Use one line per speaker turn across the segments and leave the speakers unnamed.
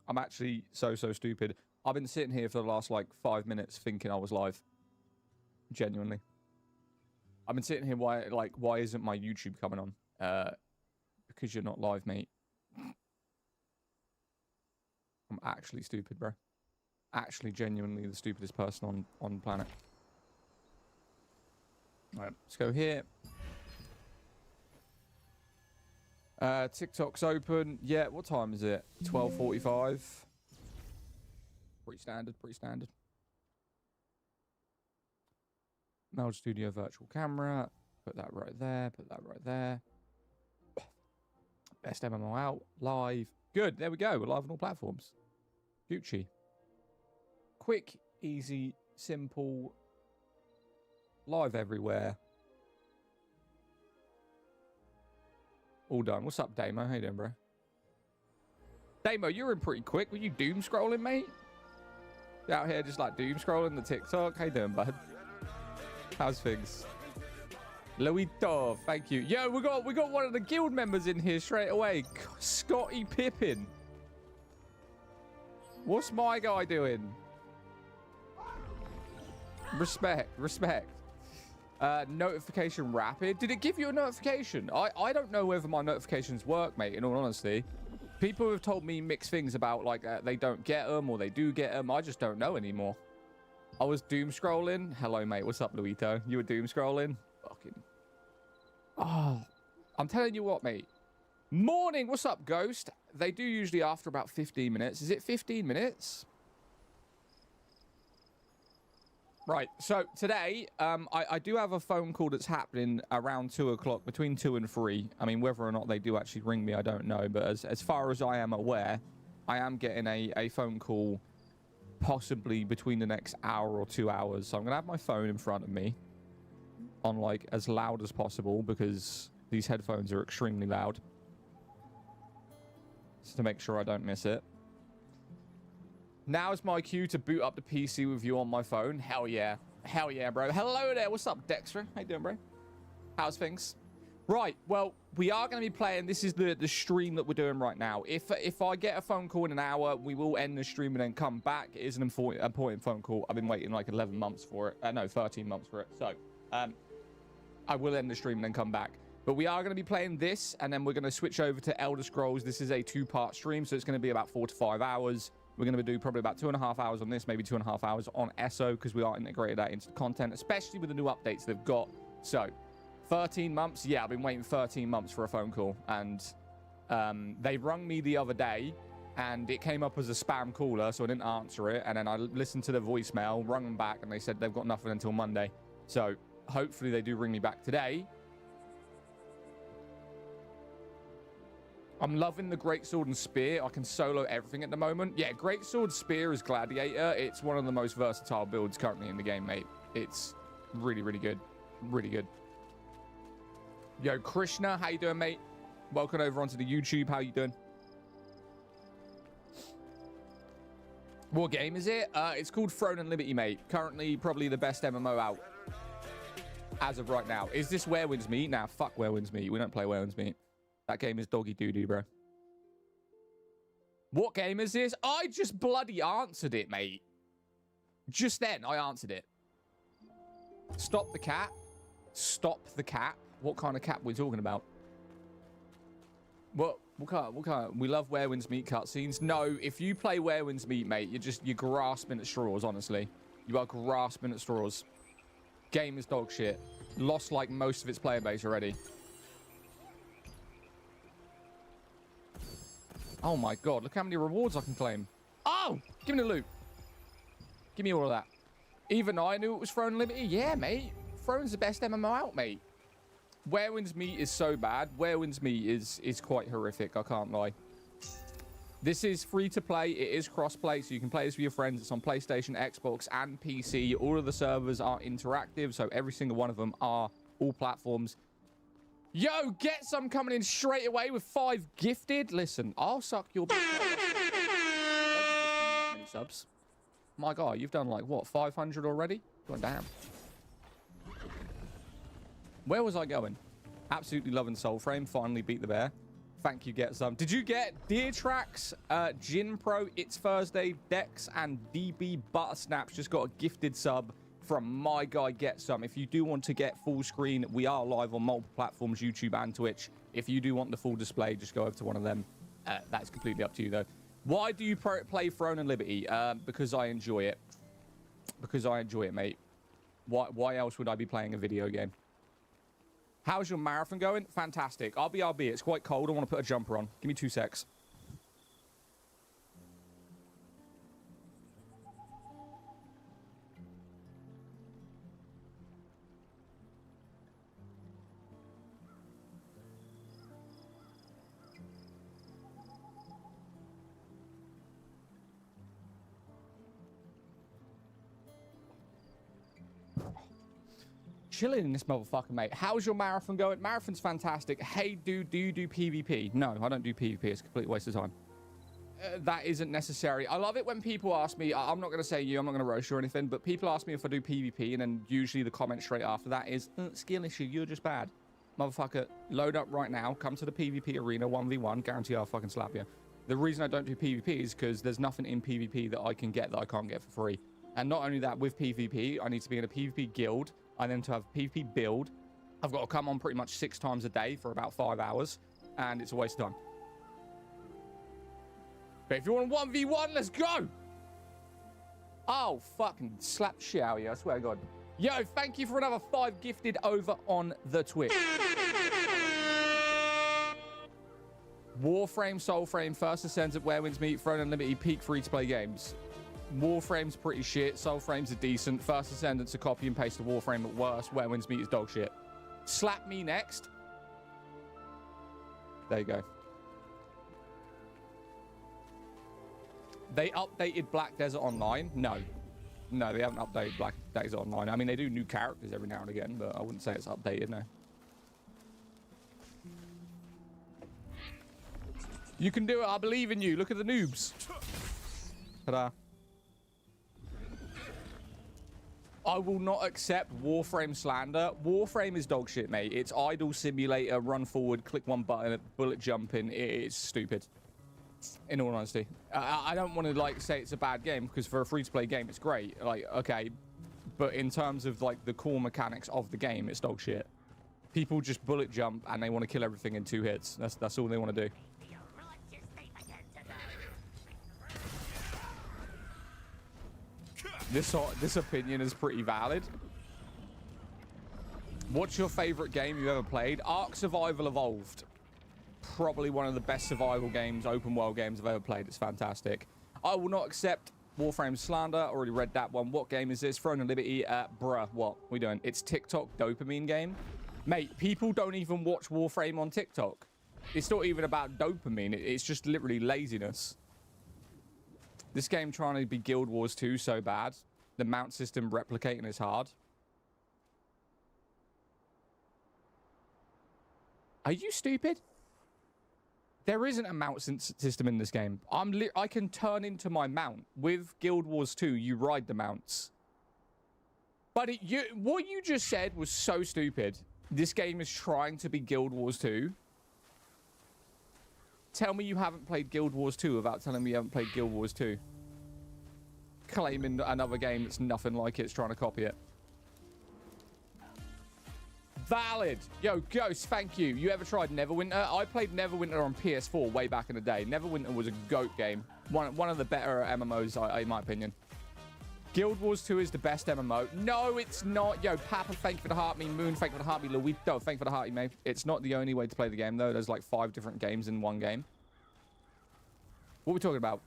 I'm actually so stupid. I've been sitting here for the last, like, 5 minutes thinking I was live. Genuinely. I've been sitting here, why isn't my YouTube coming on? Because you're not live, mate. I'm actually stupid, bro. Actually, genuinely the stupidest person on the planet. Alright, let's go here. TikTok's open. Yeah, what time is it? 12:45. Pretty standard, pretty standard. Meld Studio virtual camera. Put that right there, put that right there. Best MMO out. Live. Good, there we go. We're live on all platforms. Gucci. Quick, easy, simple. Live everywhere. All done. What's up, Damo? How you doing, bro? Damo, you're in pretty quick. Were you doom scrolling, mate? You out here just like doom scrolling the TikTok? How you doing, bud? How's things? Luito, thank you. Yo, we got one of the guild members in here straight away. Scotty Pippin. What's my guy doing? Respect, respect. Notification rapid. Did it give you a notification? I don't know whether my notifications work, mate, in all honesty. People have told me mixed things about, like, they don't get them or they do get them. I just don't know anymore. I was doom scrolling. Hello, mate. What's up, Luito? You were doom scrolling? Fucking. Oh, I'm telling you what, mate. Morning. What's up, Ghost? They do usually after about 15 minutes. Is it 15 minutes? Right, so today, I do have a phone call that's happening around 2 o'clock, between 2 and 3. I mean, whether or not they do actually ring me, I don't know. But as far as I am aware, I am getting a phone call possibly between the next hour or 2 hours. So I'm going to have my phone in front of me on, like, as loud as possible because these headphones are extremely loud. Just to make sure I don't miss it. Now is my cue to boot up the PC with you on my phone. Hell yeah. Hell yeah, bro. Hello there. What's up, Dexter? How you doing, bro? How's things? Right. Well, we are going to be playing. This is the stream that we're doing right now. If I get a phone call in an hour, we will end the stream and then come back. It is an important phone call. I've been waiting like 11 months for it. No, 13 months for it. So, I will end the stream and then come back. But we are going to be playing this, and then we're going to switch over to Elder Scrolls. This is a 2-part stream, so it's going to be about 4 to 5 hours. We're going to do probably about 2.5 hours on this, maybe 2.5 hours on ESO, because we are integrated that into the content, especially with the new updates they've got. So, 13 months. Yeah, I've been waiting 13 months for a phone call. And they rung me the other day, and it came up as a spam caller, so I didn't answer it. And then I listened to the voicemail, rung them back, and they said they've got nothing until Monday. So, hopefully they do ring me back today. I'm loving the Greatsword and Spear. I can solo everything at the moment. Yeah, Greatsword, Spear is Gladiator. It's one of the most versatile builds currently in the game, mate. It's really, really good. Really good. Yo, Krishna, how you doing, mate? Welcome over onto the YouTube. How you doing? What game is it? It's called Throne and Liberty, mate. Currently, probably the best MMO out. As of right now. Is this Where Winds Meet? Nah, fuck Where Winds Meet. We don't play Where Winds Meet. That game is doggy doo-doo, bro. What game is this? I just bloody answered it, mate. Just then, I answered it. Stop the cat. Stop the cat. What kind of cat are we talking about? What kind? We love Where Winds Meet cutscenes. No, if you play Where Winds Meet, mate, you're grasping at straws, honestly. You are grasping at straws. Game is dog shit. Lost, like, most of its player base already. Oh my god, look how many rewards I can claim. Oh! Give me the loot. Give me all of that. Even I knew it was Throne Liberty. Yeah, mate. Throne's the best MMO out, mate. Where Winds Meet is so bad. Where Winds Meet is quite horrific, I can't lie. This is free to play. It is cross-play, so you can play this with your friends. It's on PlayStation, Xbox, and PC. All of the servers are interactive, so every single one of them are all platforms. Yo, get some coming in straight away with 5 gifted. Listen, I'll suck your many subs. My God, you've done like, what, 500 already? God damn. Where was I going? Absolutely loving Soulframe. Finally beat the bear. Thank you, Get Some. Did you get Deer Tracks, Jin Pro, It's Thursday, Dex, and DB Buttersnaps just got a gifted sub from my guy, Get Some. If you do want to get full screen, we are live on multiple platforms, YouTube and Twitch. If you do want the full display, just go over to one of them. That's completely up to you, though. Why do you play Throne and Liberty? Because I enjoy it. Because I enjoy it, mate. Why else would I be playing a video game? How's your marathon going? Fantastic. RB. It's quite cold. I want to put a jumper on. Give me 2 secs. Chilling in this motherfucker, mate. How's your marathon going? Marathon's fantastic. Hey, do you do PvP? No, I don't do PvP. It's a complete waste of time. That isn't necessary. I love it when people ask me, I'm not going to say you, I'm not going to roast you or anything, but people ask me if I do PvP, and then usually the comment straight after that is, skill issue, you're just bad. Motherfucker, load up right now, come to the PvP arena 1v1, guarantee I'll fucking slap you. The reason I don't do PvP is because there's nothing in PvP that I can get that I can't get for free. And not only that, with PvP, I need to be in a PvP guild. I then to have PvP build. I've got to come on pretty much 6 times a day for about 5 hours, and it's a waste of time. But if you want a 1v1, let's go! Oh, fucking slap shit out of you, I swear to God. Yo, thank you for another 5 gifted over on the Twitch. Warframe, Soulframe, First Ascendant, Where Winds Meet, Throne Unlimited, peak free-to-play games. Warframe's pretty shit. Soulframe's are decent. First Ascendant's a copy and paste of Warframe at worst. Where Winds Meet is dog shit. Slap me next. There you go. They updated Black Desert Online? No. No, they haven't updated Black Desert Online. I mean, they do new characters every now and again, but I wouldn't say it's updated, no. You can do it. I believe in you. Look at the noobs. Ta-da. I will not accept Warframe slander. Warframe is dog shit, mate. It's idle simulator, run forward, click one button, bullet jumping. It's stupid. In all honesty. I don't want to, like, say it's a bad game, because for a free-to-play game, it's great. Like, okay. But in terms of, like, the core mechanics of the game, it's dog shit. People just bullet jump, and they want to kill everything in 2 hits. That's all they want to do. This opinion is pretty valid. What's your favorite game you've ever played? Ark Survival Evolved. Probably one of the best survival games, open world games I've ever played. It's fantastic. I will not accept Warframe slander. Already read that one. What game is this? Throne and Liberty. Bruh, what we doing? It's TikTok dopamine game. Mate, people don't even watch Warframe on TikTok. It's not even about dopamine. It's just literally laziness. This game trying to be Guild Wars 2 so bad. The mount system replicating is hard. Are you stupid? There isn't a mount system in this game. I can turn into my mount. With Guild Wars 2, you ride the mounts. But what you just said was so stupid. This game is trying to be Guild Wars 2. Tell me you haven't played Guild Wars 2 without telling me you haven't played Guild Wars 2. Claiming another game that's nothing like it's trying to copy it. Valid. Yo, Ghost, thank you. You ever tried Neverwinter? I played Neverwinter on PS4 way back in the day. Neverwinter was a GOAT game. One of the better MMOs, in my opinion. Guild Wars 2 is the best MMO. No, it's not. Yo, Papa, thank you for the heart me. Moon, thank you for the heart me. Luito, thank you for the heart me, mate. It's not the only way to play the game, though. There's like 5 different games in one game. What are we talking about?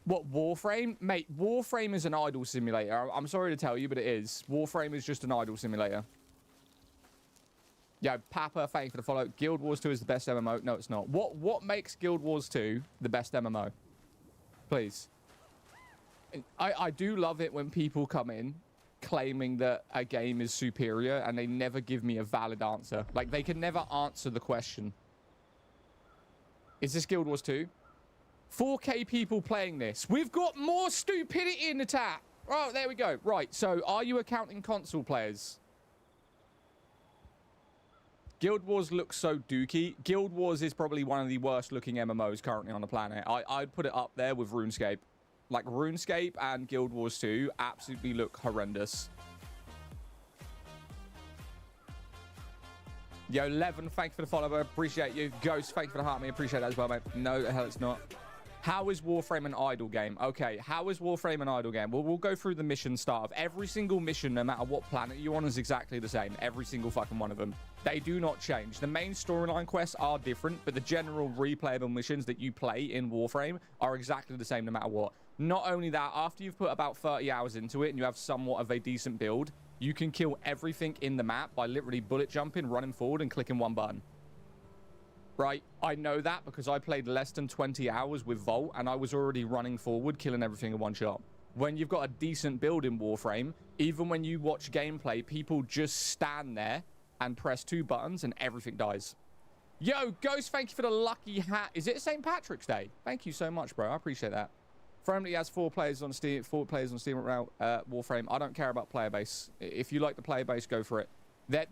What, Warframe? Mate, Warframe is an idle simulator. I'm sorry to tell you, but it is. Warframe is just an idle simulator. Yeah, Papa, thank you for the follow. Guild Wars 2 is the best MMO. No, it's not. What makes Guild Wars 2 the best MMO? Please. I do love it when people come in claiming that a game is superior and they never give me a valid answer. Like, they can never answer the question. Is this Guild Wars 2? 4K people playing this. We've got more stupidity in the chat. Oh, there we go. Right, so are you accounting console players? Guild Wars looks so dookie. Guild Wars is probably one of the worst looking MMOs currently on the planet. I'd put it up there with RuneScape. Like, RuneScape and Guild Wars 2 absolutely look horrendous. Yo, Levin, thank you for the follow, bro. Appreciate you. Ghost, thank you for the heart, me. Appreciate that as well, mate. No, the hell it's not. How is Warframe an idle game? Okay, how is Warframe an idle game? Well, we'll go through the mission start of every single mission, no matter what planet you're on, is exactly the same. Every single fucking one of them. They do not change. The main storyline quests are different, but the general replayable missions that you play in Warframe are exactly the same no matter what. Not only that, after you've put about 30 hours into it and you have somewhat of a decent build, you can kill everything in the map by literally bullet jumping, running forward, and clicking one button. Right? I know that because I played less than 20 hours with Volt, and I was already running forward, killing everything in one shot. When you've got a decent build in Warframe, even when you watch gameplay, people just stand there and press 2 buttons and everything dies. Yo, Ghost, thank you for the lucky hat. Is it St. Patrick's Day? Thank you so much, bro. I appreciate that. Firmly has 4 players on Steam, 4 players on Steam right now. Warframe. I don't care about player base. If you like the player base, go for it.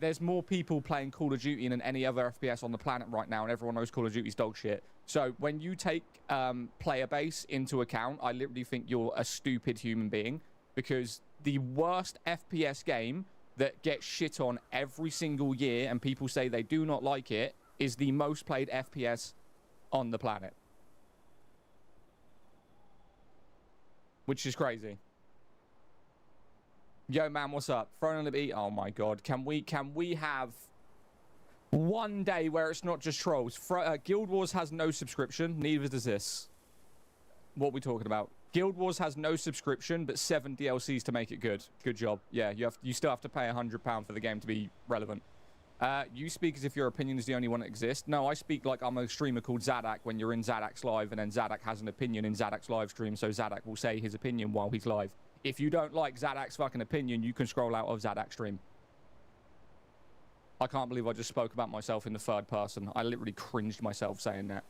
There's more people playing Call of Duty than any other FPS on the planet right now, and everyone knows Call of Duty's dog shit. So when you take player base into account, I literally think you're a stupid human being, because the worst FPS game that gets shit on every single year and people say they do not like it is the most played FPS on the planet. Which is crazy. Yo, man, what's up? Throwing a Liberty. Oh my god. Can we have one day where it's not just trolls? Guild Wars has no subscription. Neither does this. What are we talking about? Guild Wars has no subscription, but 7 DLCs to make it good. Good job. Yeah, you still have to pay £100 for the game to be relevant. You speak as if your opinion is the only one that exists. No, I speak like I'm a streamer called Zadak when you're in Zadak's live, and then Zadak has an opinion in Zadak's live stream, so Zadak will say his opinion while he's live. If you don't like Zadak's fucking opinion, you can scroll out of Zadak's stream. I can't believe I just spoke about myself in the third person. I literally cringed myself saying that.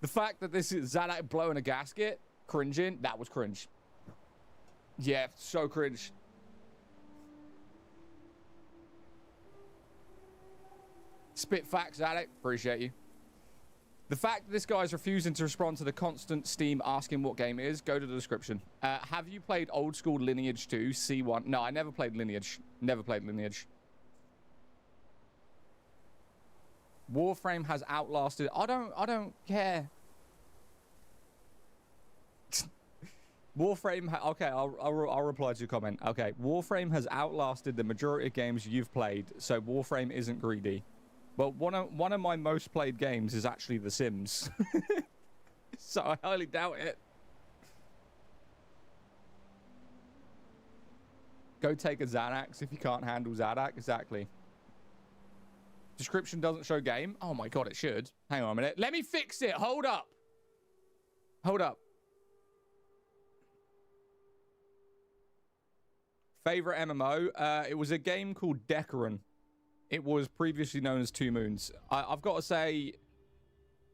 The fact that this is Zadak blowing a gasket, cringing, that was cringe. Yeah, so cringe. Spit facts, Zadak. Appreciate you. The fact that this guy's refusing to respond to the constant Steam asking what game it is, go to the description. Have you played old school Lineage 2 C1? No, I never played Lineage. Never played Lineage. Warframe has outlasted. I don't care. Warframe. Okay, I'll reply to your comment. Okay, Warframe has outlasted the majority of games you've played, so Warframe isn't greedy. But one of my most played games is actually The Sims. So I highly doubt it. Go take a Xanax if you can't handle Zadak. Exactly. Description doesn't show game. Oh my god, it should. Hang on a minute. Let me fix it. Hold up. Hold up. Favorite MMO? It was a game called Decaron. It was previously known as Two Moons. I've got to say,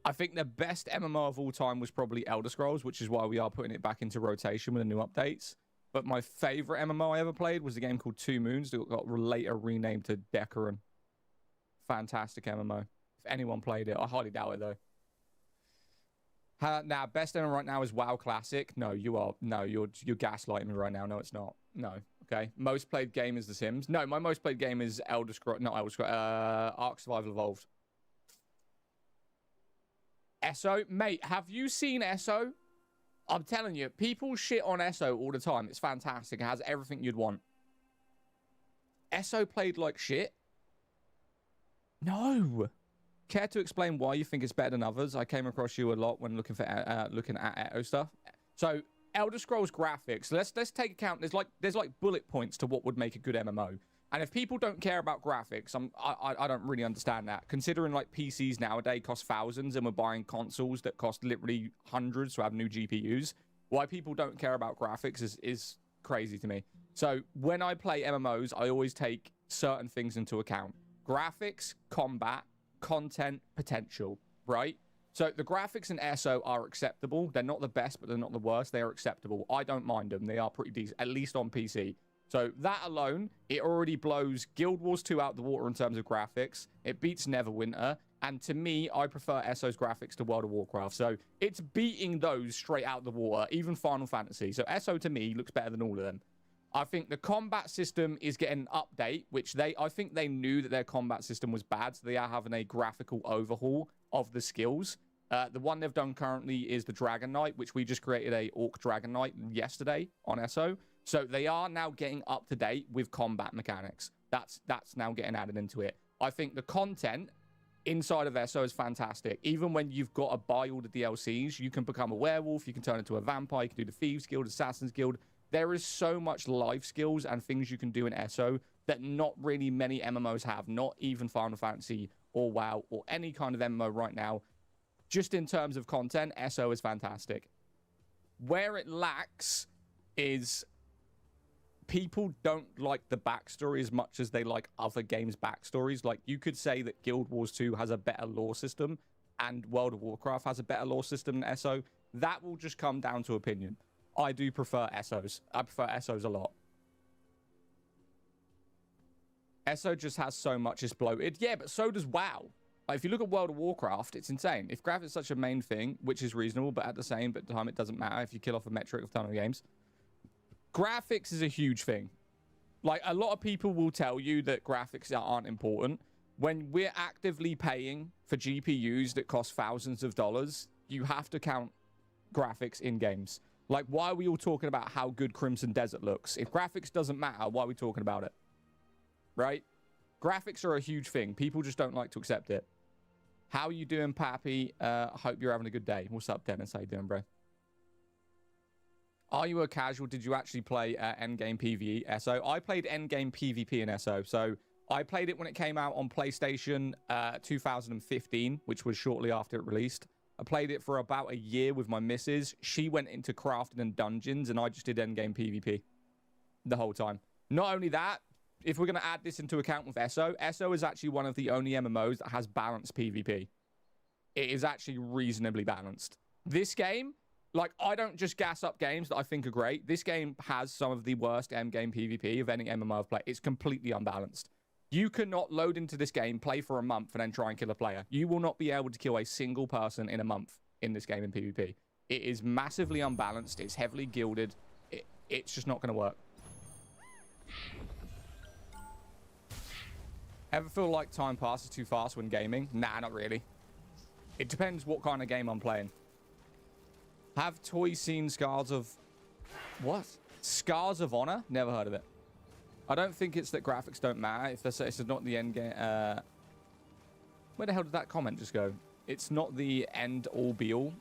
I think the best MMO of all time was probably Elder Scrolls, which is why we are putting it back into rotation with the new updates. But my favorite MMO I ever played was a game called Two Moons that got later renamed to Decaron. Fantastic MMO. If anyone played it, I highly doubt it though. Now, best MMO right now is WoW Classic. No, you're gaslighting me right now. No, it's not. No. Okay. Most played game is The Sims. No, my most played game is Elder Scrolls. Not Elder Scrolls. Ark Survival Evolved. ESO, mate. Have you seen ESO? I'm telling you, people shit on ESO all the time. It's fantastic. It has everything you'd want. ESO played like shit. No. Care to explain why you think it's better than others? I came across you a lot when looking at ESO stuff. So Elder Scrolls graphics. Let's take account. There's like bullet points to what would make a good MMO. And if people don't care about graphics, I don't really understand that. Considering like PCs nowadays cost thousands and we're buying consoles that cost literally hundreds to have new GPUs, why people don't care about graphics is crazy to me. So when I play MMOs, I always take certain things into account. Graphics, combat, content, potential, right? So the graphics in ESO are acceptable. They're not the best, but they're not the worst. They are acceptable. I don't mind them. They are pretty decent, at least on PC. So that alone, it already blows Guild Wars 2 out the water in terms of graphics. It beats Neverwinter. And to me, I prefer ESO's graphics to World of Warcraft. So it's beating those straight out the water, even Final Fantasy. So ESO to me looks better than all of them. I think the combat system is getting an update, which I think they knew that their combat system was bad. So they are having a graphical overhaul of the skills. The one they've done currently is the Dragon Knight, which we just created a Orc Dragon Knight yesterday on ESO. So they are now getting up to date with combat mechanics. That's now getting added into it. I think the content inside of ESO is fantastic. Even when you've got to buy all the DLCs, you can become a werewolf, you can turn into a vampire, you can do the Thieves Guild, Assassin's Guild. There is so much life skills and things you can do in ESO that not really many MMOs have, not even Final Fantasy or WoW or any kind of MMO right now. Just in terms of content, ESO is fantastic. Where it lacks is people don't like the backstory as much as they like other games' backstories. Like, you could say that Guild Wars 2 has a better lore system and World of Warcraft has a better lore system than ESO. That will just come down to opinion. I do prefer ESOs. I prefer ESOs a lot. ESO just has so much, it's bloated. Yeah, but so does WoW. Like, if you look at World of Warcraft, it's insane. If graphics is such a main thing, which is reasonable, but at the same time, it doesn't matter if you kill off a metric of ton of games. Graphics is a huge thing. Like, a lot of people will tell you that graphics aren't important. When we're actively paying for GPUs that cost thousands of dollars, you have to count graphics in games. Like, why are we all talking about how good Crimson Desert looks? If graphics doesn't matter, why are we talking about it? Right? Graphics are a huge thing. People just don't like to accept it. How you doing, Pappy? Hope you're having a good day. What's up, Dennis? How you doing, bro? Are you a casual? Did you actually play Endgame PvE SO? I played Endgame PvP in SO. So I played it when it came out on PlayStation 2015, which was shortly after it released. I played it for about a year with my missus. She went into crafting and dungeons, and I just did Endgame PvP the whole time. Not only that, if we're going to add this into account with ESO, ESO is actually one of the only MMOs that has balanced PvP. It is actually reasonably balanced. This game, like, I don't just gas up games that I think are great. This game has some of the worst endgame PvP of any MMO I've played. It's completely unbalanced. You cannot load into this game, play for a month, and then try and kill a player. You will not be able to kill a single person in a month in this game in PvP. It is massively unbalanced. It's heavily gilded. It's just not going to work. Ever feel like time passes too fast when gaming? Nah, not really. It depends what kind of game I'm playing. Have toys seen Scars of... What? Scars of Honor? Never heard of it. I don't think it's that graphics don't matter. If it's not the end game... where the hell did that comment just go? It's not the end all be all.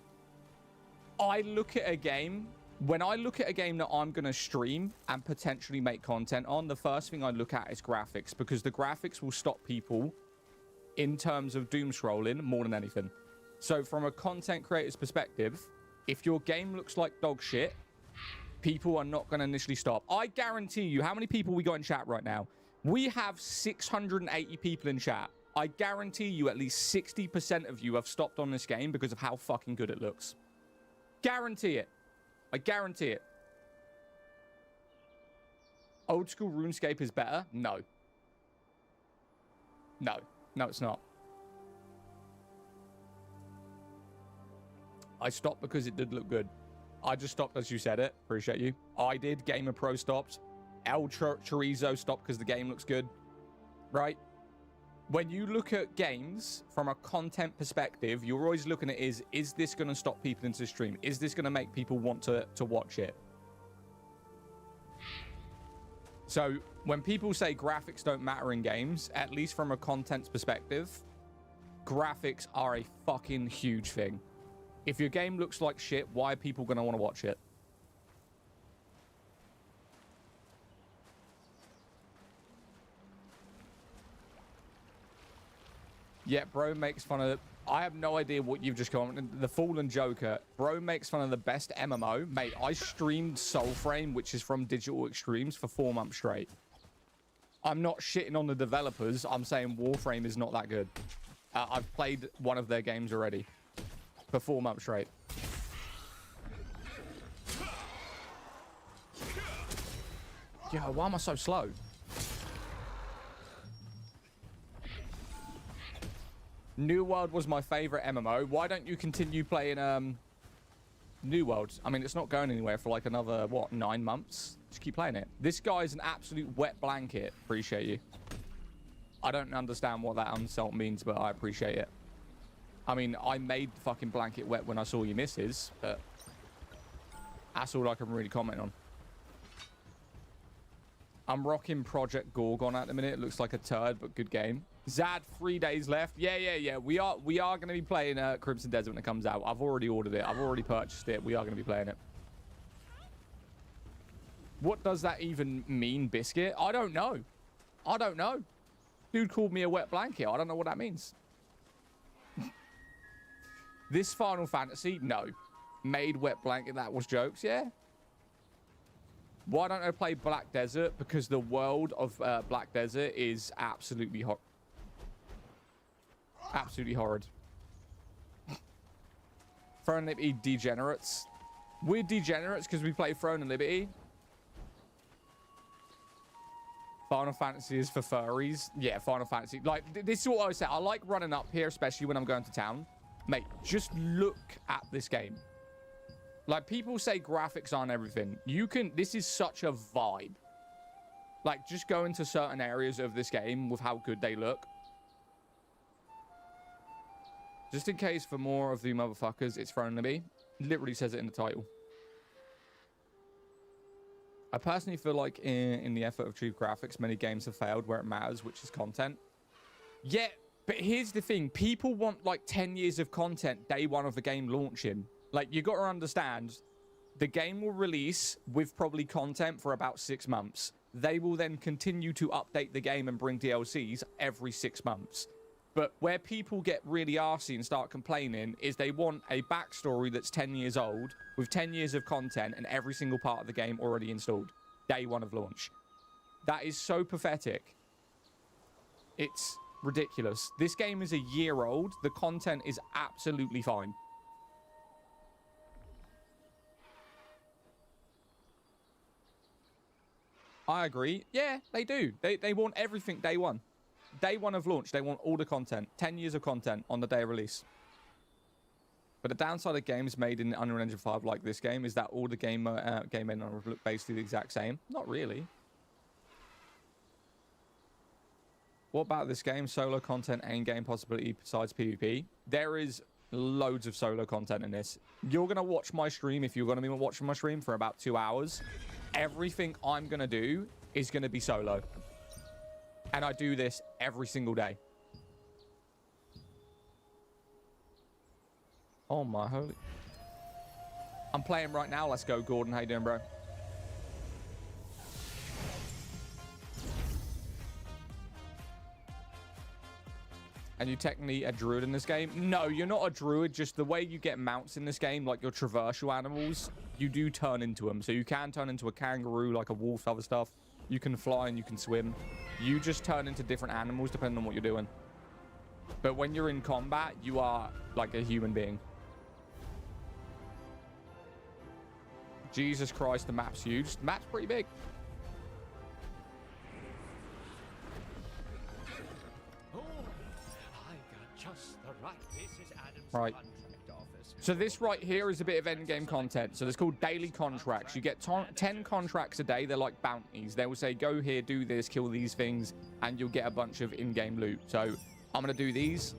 I look at a game... When I look at a game that I'm going to stream and potentially make content on, the first thing I look at is graphics, because the graphics will stop people in terms of doom scrolling more than anything. So from a content creator's perspective, if your game looks like dog shit, people are not going to initially stop. I guarantee you, how many people we got in chat right now? We have 680 people in chat. I guarantee you at least 60% of you have stopped on this game because of how fucking good it looks. Guarantee it. I guarantee it. Old school RuneScape is better? No. No. No, it's not. I stopped because it did look good. I just stopped as you said it. Appreciate you. I did. Gamer Pro stopped. El Chorizo stopped because the game looks good. Right? When you look at games from a content perspective, you're always looking at is this going to stop people into the stream? Is this going to make people want to watch it? So when people say graphics don't matter in games, at least from a content perspective, graphics are a fucking huge thing. If your game looks like shit, why are people going to want to watch it? Yeah, bro makes fun of... I have no idea what you've just commented. The Fallen Joker. Bro makes fun of the best MMO. Mate, I streamed Soulframe, which is from Digital Extremes, for 4 months straight. I'm not shitting on the developers. I'm saying Warframe is not that good. I've played one of their games already for 4 months straight. Yo, why am I so slow? New World was my favorite MMO. Why don't you continue playing New World? I mean, it's not going anywhere for like another, what, 9 months? Just keep playing it. This guy's an absolute wet blanket. Appreciate you. I don't understand what that insult means, but I appreciate it. I mean, I made the fucking blanket wet when I saw you misses, but that's all I can really comment on. I'm rocking Project Gorgon at the minute. It looks like a turd, but good game. Zad, 3 days left. Yeah. We are going to be playing Crimson Desert when it comes out. I've already ordered it. I've already purchased it. We are going to be playing it. What does that even mean, Biscuit? I don't know. I don't know. Dude called me a wet blanket. I don't know what that means. This Final Fantasy? No. Made wet blanket. That was jokes, yeah. Why don't I play Black Desert? Because the world of Black Desert is absolutely hot. Absolutely horrid. Throne and Liberty degenerates. We're degenerates because we play Throne and Liberty. Final Fantasy is for furries. Yeah, Final Fantasy. Like, this is what I say. I like running up here, especially when I'm going to town. Mate, just look at this game. Like, people say graphics aren't everything. You can... This is such a vibe. Like, just go into certain areas of this game with how good they look. Just in case for more of the motherfuckers, it's thrown to me. Literally says it in the title. I personally feel like in the effort of true graphics, many games have failed where it matters, which is content. Yeah, but here's the thing. People want like 10 years of content day one of the game launching. Like, you got to understand, the game will release with probably content for about 6 months. They will then continue to update the game and bring DLCs every 6 months. But where people get really arsey and start complaining is they want a backstory that's 10 years old with 10 years of content and every single part of the game already installed. Day one of launch. That is so pathetic. It's ridiculous. This game is a year old. The content is absolutely fine. I agree. Yeah, they do. They want everything day one. Day one of launch, they want all the content. 10 years of content on the day of release. But the downside of games made in Unreal Engine 5 like this game is that all the game engine look basically the exact same. Not really. What about this game? Solo content, Endgame possibility besides PvP? There is loads of solo content in this. You're going to watch my stream, if you're going to be watching my stream for about 2 hours. Everything I'm going to do is going to be solo. And I do this every single day. Oh my holy... I'm playing right now. Let's go, Gordon. How you doing, bro? And you technically a druid in this game? No, you're not a druid. Just the way you get mounts in this game, like your traversal animals, you do turn into them. So you can turn into a kangaroo, like a wolf, other stuff. You can fly and you can swim. You just turn into different animals depending on what you're doing. But when you're in combat, you are like a human being. Jesus Christ, the map's huge. The map's pretty big.
Oh, I got just the right. This is Adam's
Right.
contract office.
So this right here is a bit of endgame content. So it's called daily contracts. You get 10 contracts a day. They're like bounties. They will say, go here, do this, kill these things, and you'll get a bunch of in-game loot. So I'm going to do these.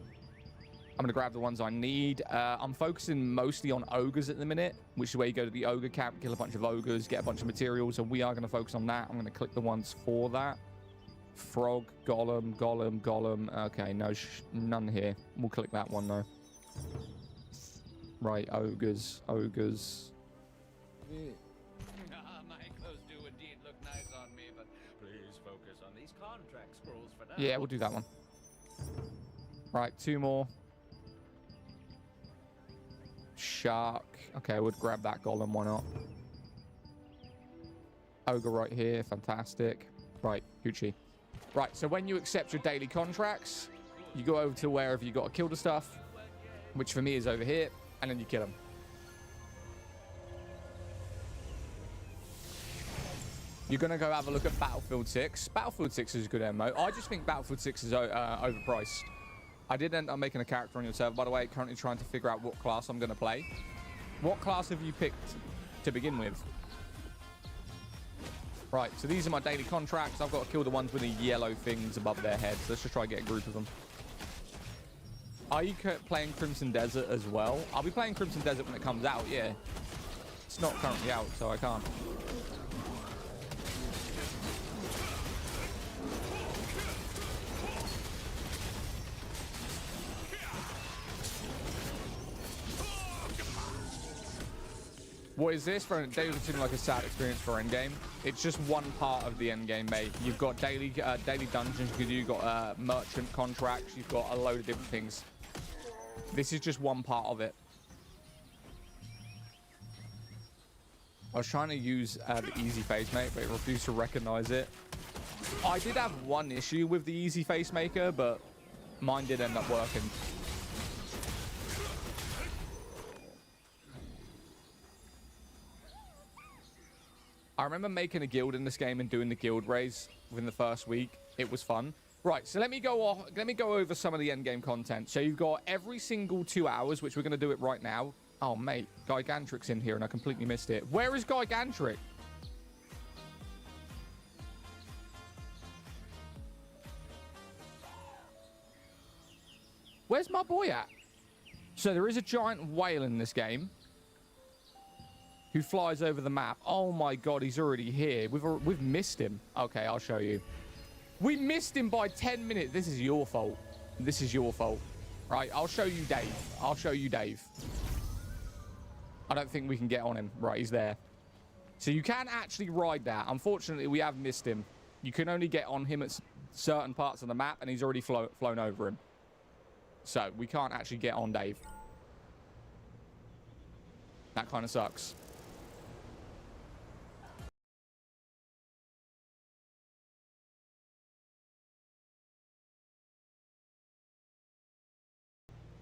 I'm going to grab the ones I need. I'm focusing mostly on ogres at the minute, which is where you go to the ogre camp, kill a bunch of ogres, get a bunch of materials, and we are going to focus on that. I'm going to click the ones for that. Frog, golem. Okay, no, none here. We'll click that one, though. Right, ogres.
Ah, my clothes do indeed look nice on me, but please focus on these contract scrolls for now.
Yeah, we'll do that one. Right, 2 more. Shark. Okay, we'll grab that golem, why not? Ogre right here, fantastic. Right, Gucci. Right, so when you accept your daily contracts, you go over to wherever you got to kill the stuff, which for me is over here, and then you kill them. You're going to go have a look at Battlefield 6. Battlefield 6 is a good MMO. I just think Battlefield 6 is overpriced. I did end up making a character on your server, by the way. Currently trying to figure out what class I'm going to play. What class have you picked to begin with? Right, so these are my daily contracts. I've got to kill the ones with the yellow things above their heads. Let's just try and get a group of them. Are you playing Crimson Desert as well? I'll be playing Crimson Desert when it comes out, yeah. It's not currently out, so I can't. What is this? For daily seems like a sad experience for Endgame. It's just one part of the Endgame, mate. You've got daily dungeons, you've got merchant contracts, you've got a load of different things. This is just one part of it. I was trying to use the easy face mate, but it refused to recognize it. I did have one issue with the easy face maker, but mine did end up working. I remember making a guild in this game and doing the guild raise within the first week. It was fun. Right, so let me go over some of the endgame content. So you've got every single 2 hours, which we're going to do it right now. Oh, mate, Gigantric's in here, and I completely missed it. Where is Gigantric? Where's my boy at? So there is a giant whale in this game who flies over the map. Oh my god, he's already here. We've missed him. Okay, I'll show you. We missed him by 10 minutes. This is your fault. This is your fault. Right, I'll show you Dave. I'll show you Dave. I don't think we can get on him. Right, he's there. So you can actually ride that. Unfortunately, we have missed him. You can only get on him at certain parts of the map, and he's already flown over him. So we can't actually get on Dave. That kind of sucks.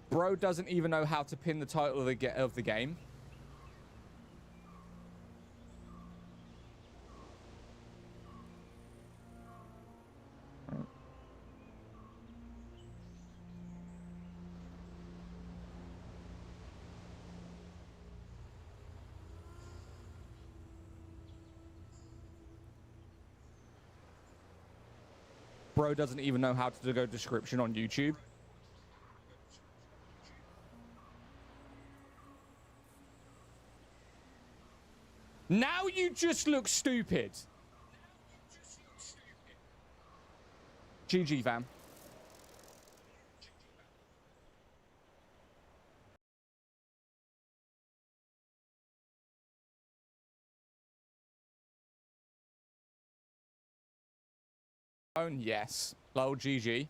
Bro doesn't even know how to pin the title of the game. Bro doesn't even know how to go description on YouTube. Now you just look stupid. GG, fam. Yes. Lol, GG.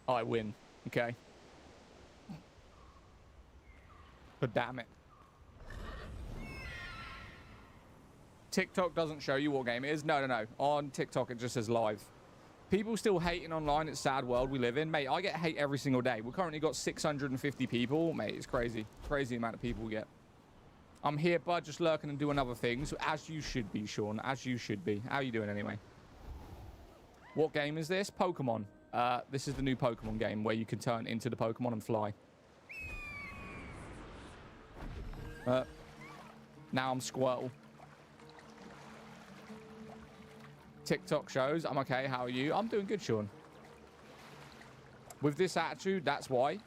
I win. Okay. But damn it. TikTok doesn't show you what game it is. No. On TikTok, it just says live. People still hating online. It's a sad world we live in. Mate, I get hate every single day. We've currently got 650 people. Mate, it's crazy. Crazy amount of people we get. I'm here, bud, just lurking and doing other things. As you should be, Sean. As you should be. How are you doing anyway? What game is this? Pokemon. This is the new Pokemon game where you can turn into the Pokemon and fly. Now I'm Squirtle. TikTok shows. I'm okay. How are you? I'm doing good, Sean. With this attitude, that's why.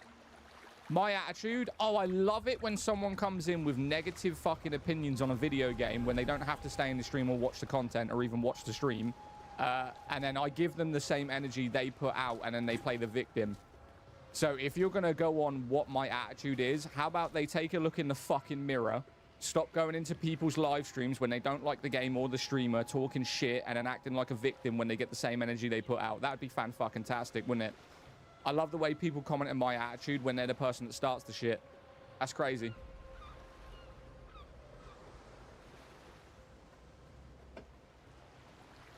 My attitude? Oh, I love it when someone comes in with negative fucking opinions on a video game when they don't have to stay in the stream or watch the content or even watch the stream. And then I give them the same energy they put out, and then they play the victim. So if you're going to go on what my attitude is, how about they take a look in the fucking mirror, stop going into people's live streams when they don't like the game or the streamer, talking shit, and then acting like a victim when they get the same energy they put out. That would be fan-fucking-tastic, wouldn't it? I love the way people comment on my attitude when they're the person that starts the shit. That's crazy.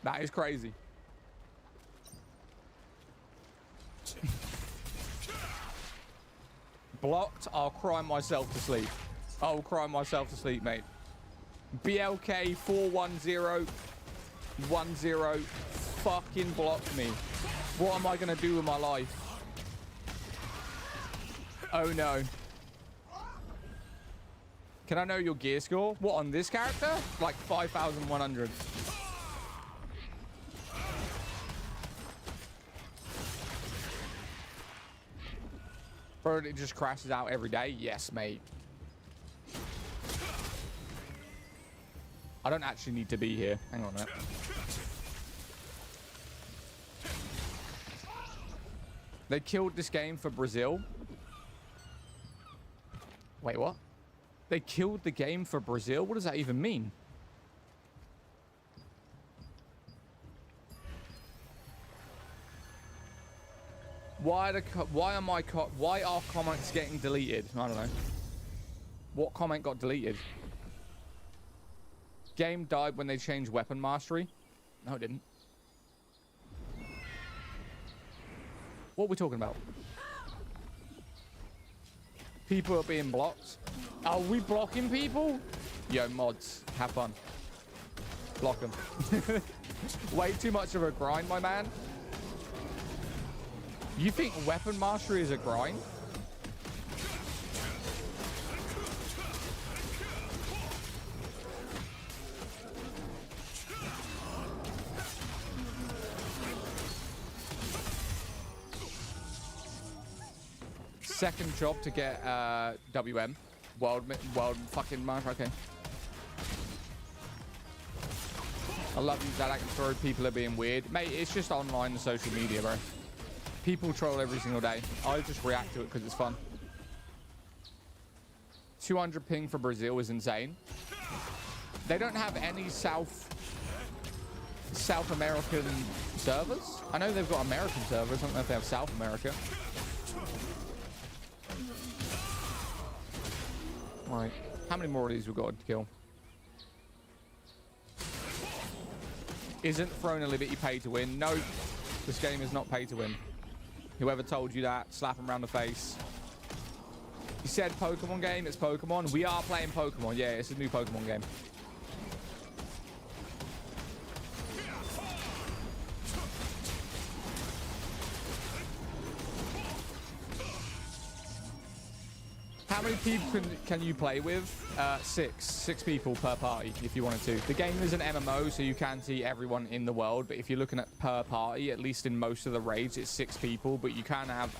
That is crazy. Blocked. I'll cry myself to sleep. I'll cry myself to sleep, mate. BLK 41010 fucking blocked me. What am I gonna do with my life? Oh no. Can I know your gear score? What, on this character? Like 5,100. Bro, it just crashes out every day? Yes, mate. I don't actually need to be here. Hang on a minute. They killed this game for Brazil. Wait, what? They killed the game for Brazil? What does that even mean? Why are comments getting deleted? I don't know. What comment got deleted? Game died when they changed weapon mastery? No, it didn't. What are we talking about? People are being blocked. Are we blocking people? Yo, mods, have fun. Block them. Way too much of a grind, my man. You think weapon mastery is a grind? Second job to get WM. World fucking master. Okay. I love you, Zach. Sorry, people are being weird. Mate, it's just online and social media, bro. People troll every single day. I just react to it because it's fun. 200 ping for Brazil is insane. They don't have any South American servers. I know they've got American servers. I don't know if they have South America. Right. How many more of these we've got to kill? Isn't Throne of Liberty pay to win? No, this game is not pay to win. Whoever told you that, slap him around the face. You said Pokemon game, it's Pokemon. We are playing Pokemon. Yeah, it's a new Pokemon game. How many people can you play with? Six people per party if you wanted to. The game is an MMO, so you can see everyone in the world. But if you're looking at per party, at least in most of the raids, it's 6 people. But you can have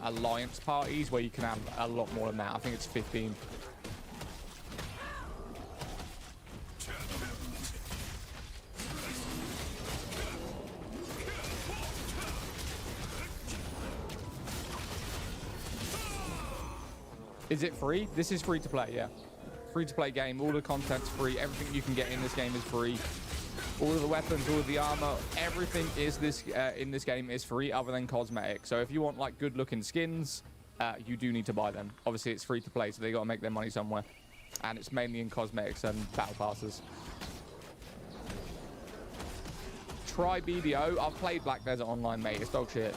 alliance parties where you can have a lot more than that. I think it's 15. Is it free? This is free to play, yeah. Free to play game. All the content's free. Everything you can get in this game is free. All of the weapons, all of the armor, everything is in this game is free other than cosmetic. So if you want like good looking skins, you do need to buy them. Obviously it's free to play, so they got to make their money somewhere. And it's mainly in cosmetics and battle passes. Try BDO. I've played Black Desert Online, mate. It's dog shit.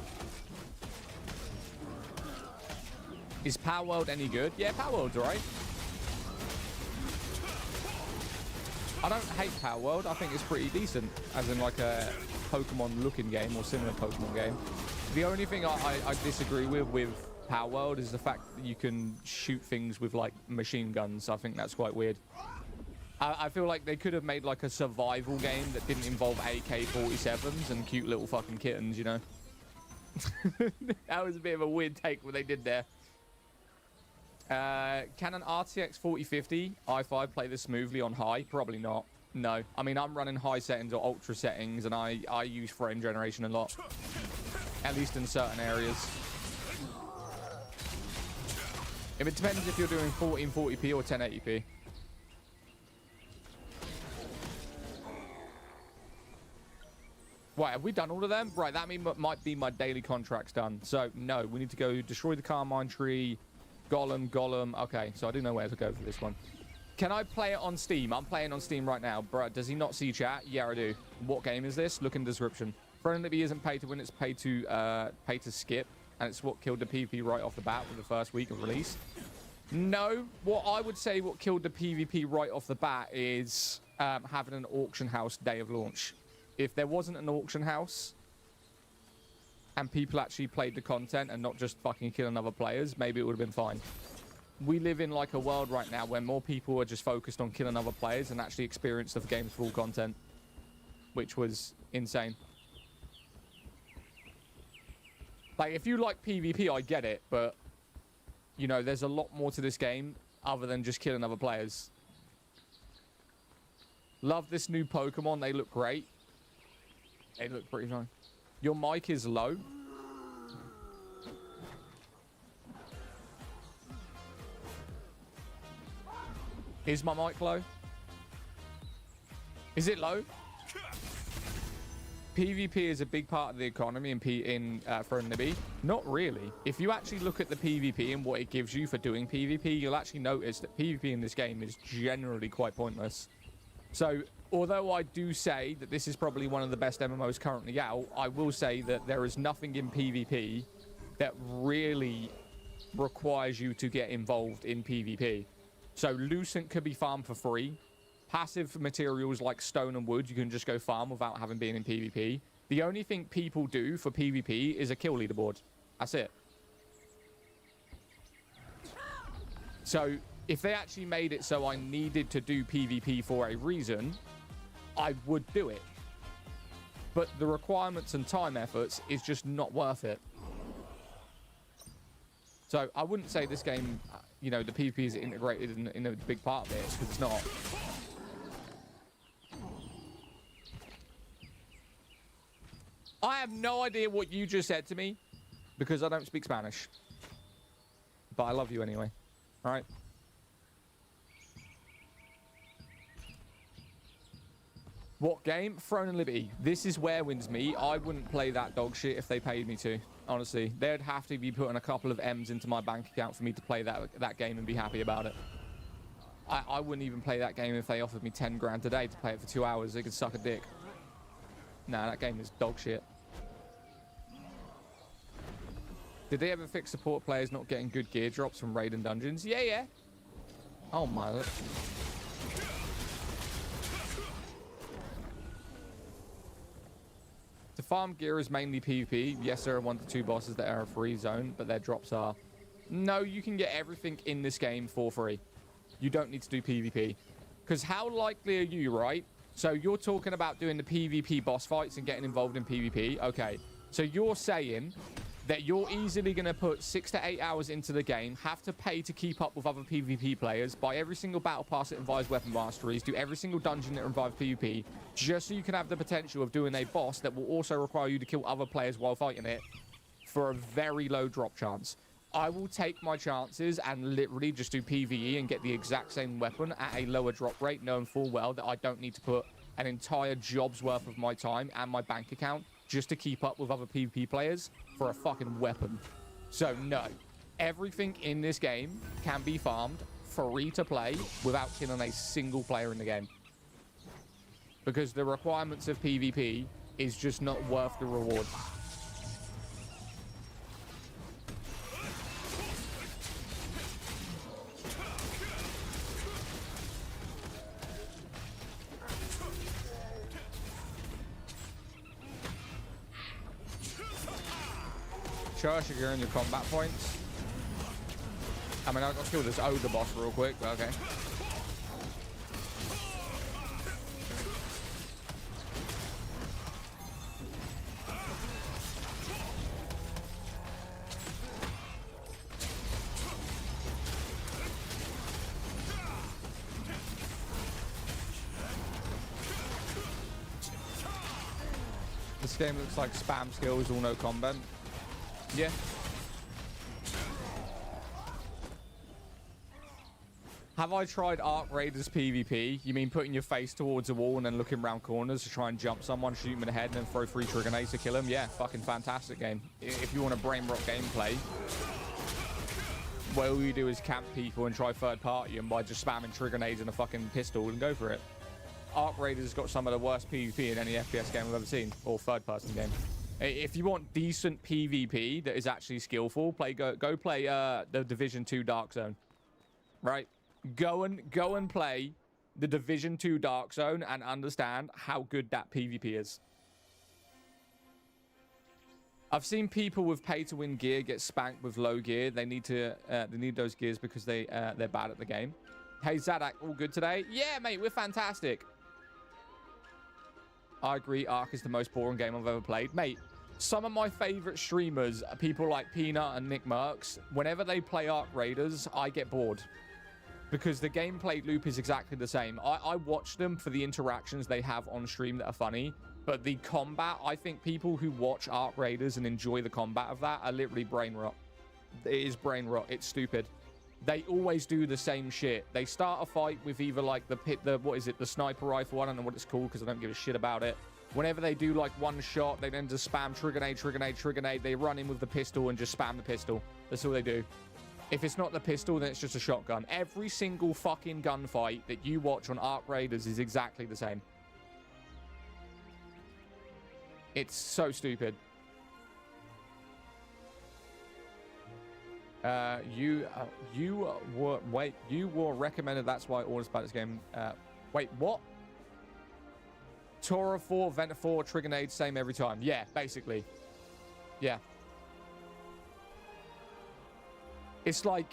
Is Power World any good? Yeah, Power World's alright. I don't hate Power World. I think it's pretty decent, as in like a Pokemon-looking game or similar Pokemon game. The only thing I disagree with Power World is the fact that you can shoot things with like machine guns. I think that's quite weird. I feel like they could have made like a survival game that didn't involve AK-47s and cute little fucking kittens, you know? That was a bit of a weird take what they did there. Can an RTX 4050 i5 play this smoothly on high? Probably not. No. I mean, I'm running high settings or ultra settings, and I use frame generation a lot. At least in certain areas. If it depends if you're doing 1440p or 1080p. Right, have we done all of them? Right, that might be my daily contracts done. So, no, we need to go destroy the Carmine tree. Golem. Okay, so I do know where to go for this one. Can I play it on Steam? I'm playing on Steam right now. Bro, does he not see chat? Yeah, I do. What game is this? Look in the description. Throne Libby isn't pay to win, it's pay to skip. And it's what killed the PvP right off the bat with the first week of release. No, what I would say what killed the PvP right off the bat is having an auction house day of launch. If there wasn't an auction house and people actually played the content and not just fucking killing other players, maybe it would have been fine. We live in like a world right now where more people are just focused on killing other players and actually experience the game's full content, which was insane. Like, if you like PvP, I get it, but, you know, there's a lot more to this game other than just killing other players. Love this new Pokemon. They look great. They look pretty fine. Your mic is low. Is my mic low? Is it low? PvP is a big part of the economy for a newbie. Not really. If you actually look at the PvP and what it gives you for doing PvP, you'll actually notice that PvP in this game is generally quite pointless. So, although I do say that this is probably one of the best MMOs currently out, I will say that there is nothing in PvP that really requires you to get involved in PvP. So, Lucent could be farmed for free. Passive materials like stone and wood, you can just go farm without having been in PvP. The only thing people do for PvP is a kill leaderboard. That's it. So, if they actually made it so I needed to do PvP for a reason, I would do it. But the requirements and time efforts is just not worth it. So, I wouldn't say this game, you know, the PvP is integrated in a big part of it, because it's not. I have no idea what you just said to me because I don't speak Spanish. But I love you anyway. All right? What game? Throne and Liberty. This is where wins me. I wouldn't play that dog shit if they paid me to. Honestly. They'd have to be putting a couple of M's into my bank account for me to play that game and be happy about it. I wouldn't even play that game if they offered me 10 grand a day to play it for 2 hours. They could suck a dick. Nah, that game is dog shit. Did they ever fix support players not getting good gear drops from raid and dungeons? Yeah, yeah. Oh my. The farm gear is mainly PvP. Yes, there are 1 to 2 bosses that are a free zone, but their drops are. No, you can get everything in this game for free. You don't need to do PvP. Because how likely are you, right? So you're talking about doing the PvP boss fights and getting involved in PvP. Okay. So you're saying that you're easily going to put 6 to 8 hours into the game, have to pay to keep up with other PvP players, buy every single battle pass that involves weapon masteries, do every single dungeon that involves PvP, just so you can have the potential of doing a boss that will also require you to kill other players while fighting it for a very low drop chance. I will take my chances and literally just do PvE and get the exact same weapon at a lower drop rate, knowing full well that I don't need to put an entire job's worth of my time and my bank account just to keep up with other PvP players for a fucking weapon. So no, everything in this game can be farmed free to play without killing a single player in the game. Because the requirements of PvP is just not worth the reward. Show us you're in your combat points. I mean, I'll kill this ogre boss real quick, but okay. This game looks like spam skills, all no combat. Yeah. Have I tried Arc Raiders PvP? You mean putting your face towards a wall and then looking around corners to try and jump someone, shoot them in the head, and then throw 3 trigger nades to kill them? Yeah, fucking fantastic game. If you want a brain rot gameplay, where all you do is camp people and try third party and by just spamming trigger nades and a fucking pistol and go for it. Arc Raiders has got some of the worst PvP in any FPS game I've ever seen, or third person game. If you want decent PvP that is actually skillful, go play the Division 2 Dark Zone. right? Go and play the Division 2 Dark Zone and understand how good that PvP is. I've seen people with pay-to-win gear get spanked with low gear. They need those gears because they're bad at the game. Hey, Zadak, all good today? Yeah, mate, we're fantastic. I agree, Ark is the most boring game I've ever played. Mate, some of my favorite streamers, people like Peanut and Nick Merckx, whenever they play Ark Raiders, I get bored. Because the gameplay loop is exactly the same. I watch them for the interactions they have on stream that are funny. But the combat, I think people who watch Ark Raiders and enjoy the combat of that are literally brain rot. It is brain rot. It's stupid. They always do the same shit. They start a fight with either like the sniper rifle. I don't know what it's called because I don't give a shit about it. Whenever they do like one shot, they then just spam trigger nade, trigger nade, trigger nade. They run in with the pistol and just spam the pistol. That's all they do. If it's not the pistol, then it's just a shotgun. Every single fucking gunfight that you watch on Ark Raiders is exactly the same. It's so stupid. You were recommended. That's why I ordered about this game. Wait, what? Tora 4, Venta 4, Trigger Nade, same every time. Yeah, basically. Yeah. It's like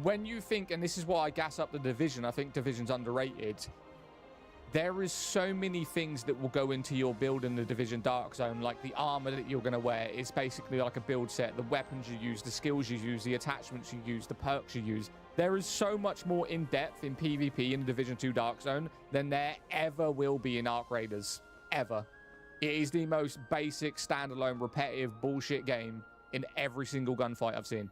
when you think, and this is why I gas up the Division. I think Division's underrated. There is so many things that will go into your build in the Division Dark Zone, like the armor that you're going to wear is basically like a build set, the weapons you use, the skills you use, the attachments you use, the perks you use. There is so much more in-depth in PvP in the Division 2 Dark Zone than there ever will be in Ark Raiders. Ever. It is the most basic, standalone, repetitive bullshit game in every single gunfight I've seen.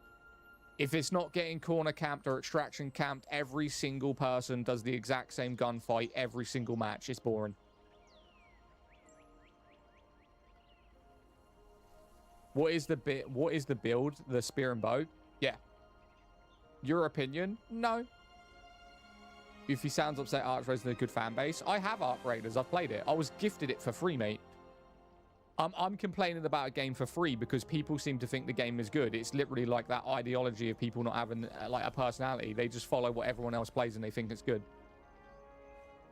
If it's not getting corner camped or extraction camped, every single person does the exact same gunfight every single match. It's boring. What is the build? The spear and bow? Yeah. Your opinion? No. If he sounds upset, Ark Raiders is a good fan base. I have Ark Raiders. I've played it. I was gifted it for free, mate. I'm complaining about a game for free because people seem to think the game is good. It's literally like that ideology of people not having like a personality. They just follow what everyone else plays and they think it's good.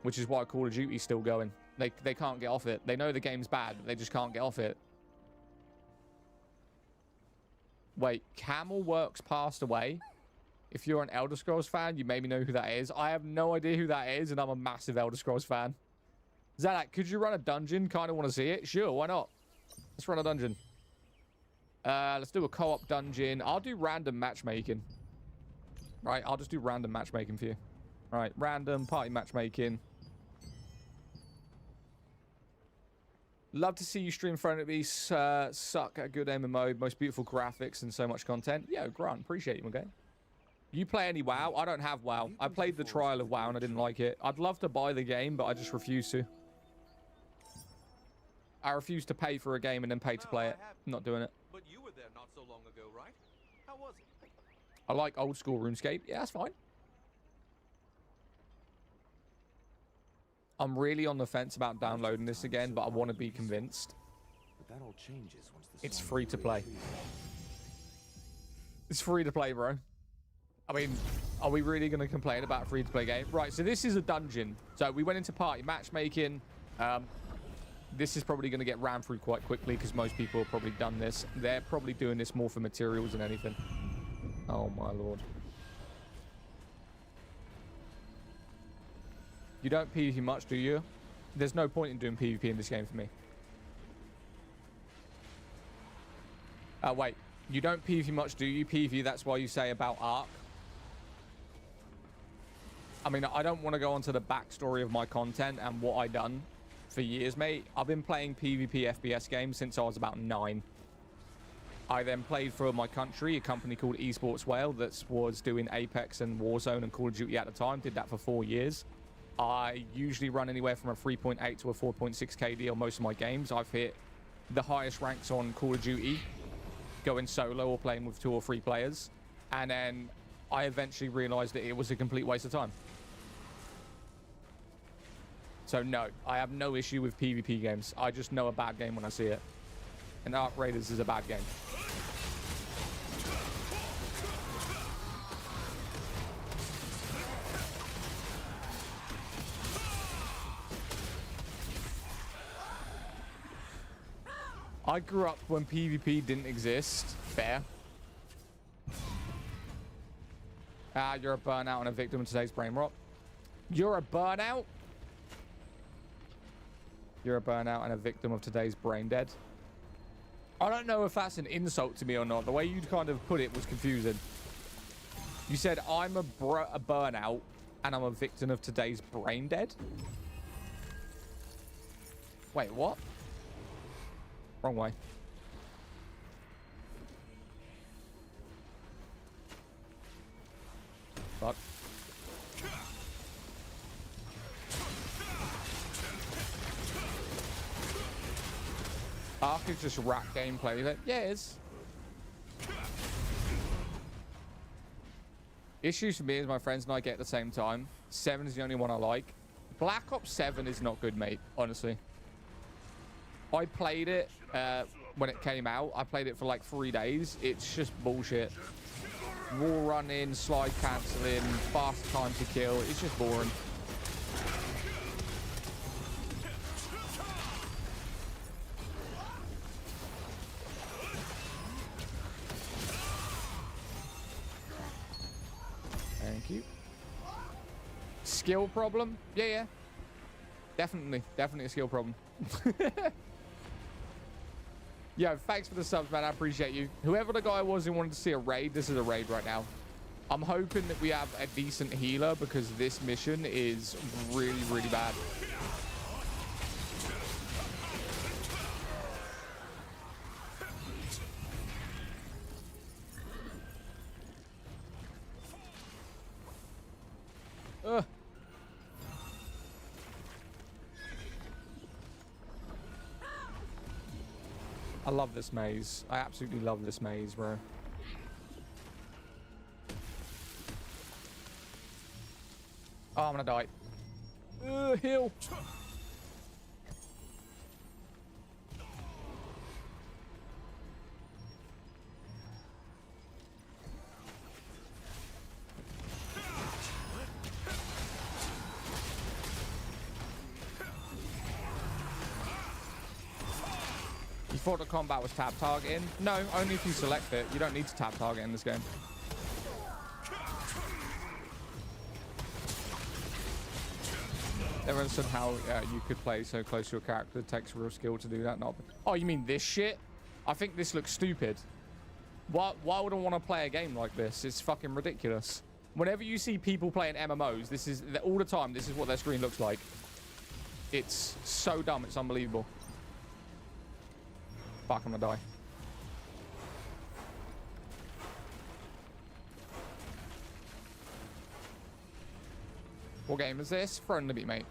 Which is why Call of Duty's still going. They can't get off it. They know the game's bad, but they just can't get off it. Wait, Camel Works passed away. If you're an Elder Scrolls fan, you maybe know who that is. I have no idea who that is, and I'm a massive Elder Scrolls fan. Zadak, could you run a dungeon? Kind of want to see it. Sure, why not? Let's run a dungeon. Let's do a co-op dungeon. I'll do random matchmaking. Right, I'll just do random matchmaking for you. All right, random party matchmaking. Love to see you stream in front of me. Suck at good MMO. Most beautiful graphics and so much content. Yeah, Grant, appreciate you, okay? You play any WoW? I don't have WoW. I played the trial of WoW and I didn't like it. I'd love to buy the game, but I just refuse to. I refuse to pay for a game and then pay to play it. I'm not doing it.
But you were there not so long ago, right? How was it?
I like old school RuneScape. Yeah, that's fine. I'm really on the fence about downloading this again, but I want to be convinced.
But that all changes once the
It's free to play. It's free to play, bro. I mean, are we really going to complain about a free-to-play game? Right, so this is a dungeon. So we went into party matchmaking. This is probably going to get ran through quite quickly because most people have probably done this. They're probably doing this more for materials than anything. Oh, my lord. You don't PvP much, do you? There's no point in doing PvP in this game for me. Wait. You don't PvP much, do you? PvP, that's why you say about Ark. I mean, I don't want to go onto the backstory of my content and what I done for years, mate. I've been playing PvP FPS games since I was about 9. I then played for my country, a company called Esports Whale that was doing Apex and Warzone and Call of Duty at the time. Did that for 4 years. I usually run anywhere from a 3.8 to a 4.6 KD on most of my games. I've hit the highest ranks on Call of Duty, going solo or playing with 2 or 3 players. And then I eventually realized that it was a complete waste of time. So no, I have no issue with PvP games. I just know a bad game when I see it. And Ark Raiders is a bad game. I grew up when PvP didn't exist. Fair. Ah, you're a burnout and a victim of today's brain rot. You're a burnout? You're a burnout and a victim of today's brain dead. I don't know if that's an insult to me or not. The way you kind of put it was confusing. You said, I'm a burnout and I'm a victim of today's brain dead? Wait, what? Wrong way. Fuck. Ark is just rat gameplay. Like, yeah, it is. Issues for me is my friends and I get at the same time. 7 is the only one I like. Black Ops 7 is not good, mate, honestly. I played it when it came out. I played it for like 3 days. It's just bullshit. Wall running, slide cancelling, fast time to kill. It's just boring. Thank you. Skill problem? Yeah. Definitely a skill problem. Yo, thanks for the subs, man. I appreciate you. Whoever the guy was who wanted to see a raid, this is a raid right now. I'm hoping that we have a decent healer because this mission is really, really bad. I love this maze. I absolutely love this maze, bro. Oh, I'm gonna die. Heal. You thought the combat was tap targeting? No, only if you select it. You don't need to tap target in this game. Everyone said how you could play so close to your character. It takes real skill to do that. Not. Oh, you mean this shit? I think this looks stupid. Why would I want to play a game like this? It's fucking ridiculous. Whenever you see people playing MMOs, this is all the time. This is what their screen looks like. It's so dumb. It's unbelievable. Fuck, I'm gonna die. What game is this? Throwing the beat, mate.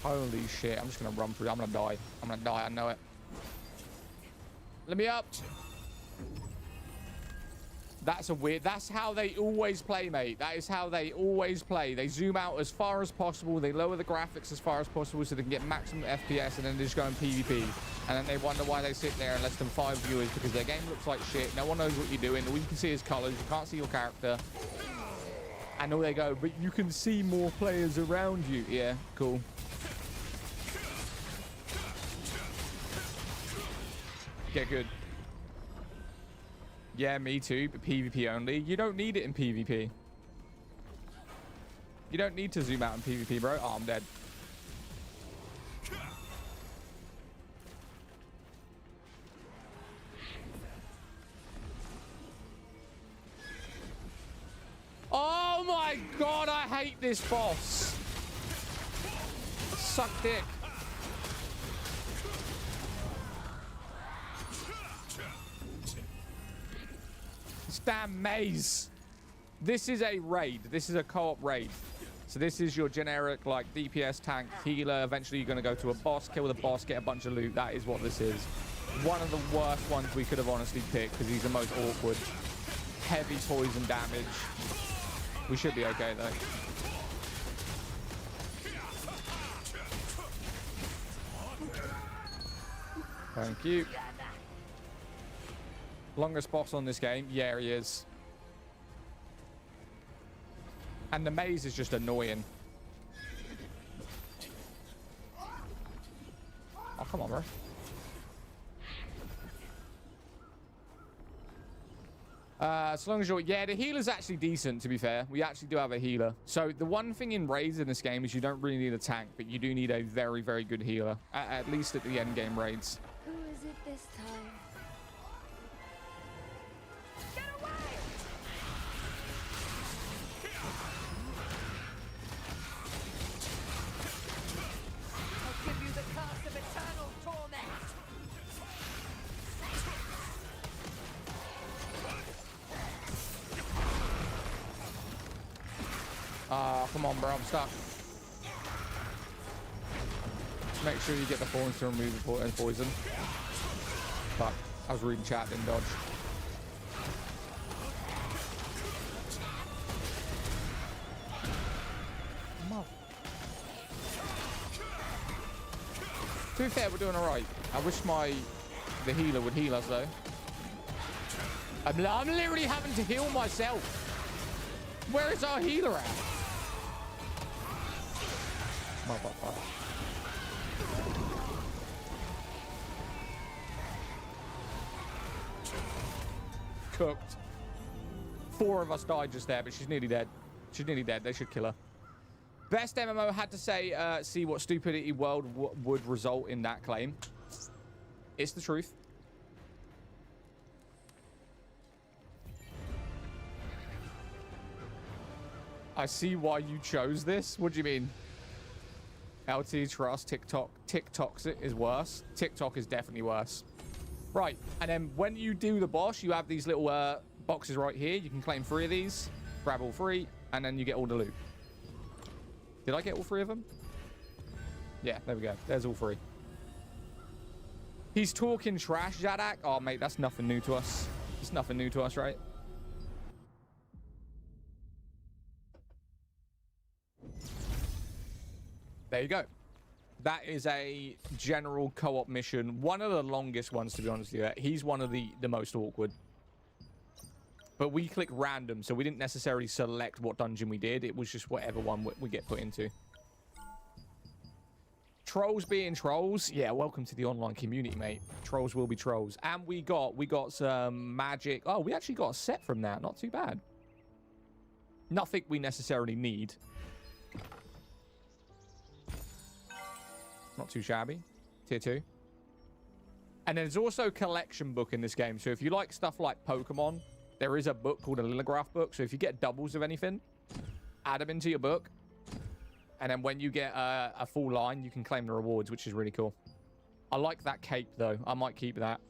Holy shit, I'm just gonna run through. I'm gonna die. I'm gonna die, I know it. Let me up. That's a weird... That's how they always play, mate. That is how they always play. They zoom out as far as possible. They lower the graphics as far as possible so they can get maximum FPS, and then they just go in PvP. And then they wonder why they sit there and less than 5 viewers because their game looks like shit. No one knows what you're doing. All you can see is colors. You can't see your character. And all they go, but you can see more players around you. Yeah, cool. Get good. Yeah, me too, but PvP only. You don't need it in PvP. You don't need to zoom out in PvP, bro. Oh, I'm dead. Oh my god, I hate this boss. Suck dick. Damn maze. This is a raid. This is a co-op raid. So this is your generic like DPS tank healer. Eventually you're going to go to a boss, kill the boss, get a bunch of loot. That is what this is. One of the worst ones we could have honestly picked because he's the most awkward. Heavy poison damage. We should be okay though. Thank you. Longest boss on this game? Yeah, he is. And the maze is just annoying. Come on, bro. As long as you're... Yeah, the healer's actually decent, to be fair. We actually do have a healer. So the one thing in raids in this game is you don't really need a tank, but you do need a very, very good healer. At least at the end game raids.
Who is it this time? Get away! I'll give you the curse of eternal torment.
Come on, bro. I'm stuck. Just make sure you get the thorns to remove the poison. Fuck. I was reading chat, didn't dodge. Come on. To be fair, we're doing alright. I wish the healer would heal us, though. I'm literally having to heal myself. Where is our healer at? Motherfucker. Cooked. 4 of us died just there, but she's nearly dead. She's nearly dead. They should kill her. Best MMO had to say, see what stupidity world would result in that claim. It's the truth. I see why you chose this. What do you mean? LT trust TikTok. TikTok is worse. TikTok is definitely worse. Right, and then when you do the boss, you have these little boxes right here. You can claim 3 of these, grab all 3, and then you get all the loot. Did I get all 3 of them? Yeah, there we go. There's all 3. He's talking trash, Zadak. Oh, mate, that's nothing new to us. It's nothing new to us, right? There you go. That is a general co-op mission. One of the longest ones, to be honest with you. He's one of the most awkward. But we click random, so we didn't necessarily select what dungeon we did. It was just whatever one we get put into. Trolls being trolls. Yeah, welcome to the online community, mate. Trolls will be trolls. And we got some magic. Oh, we actually got a set from that. Not too bad. Nothing we necessarily need. Not too shabby. Tier 2. And there's also a collection book in this game. So if you like stuff like Pokemon, there is a book called a Lilligraph book. So if you get doubles of anything, add them into your book. And then when you get a full line, you can claim the rewards, which is really cool. I like that cape, though. I might keep that.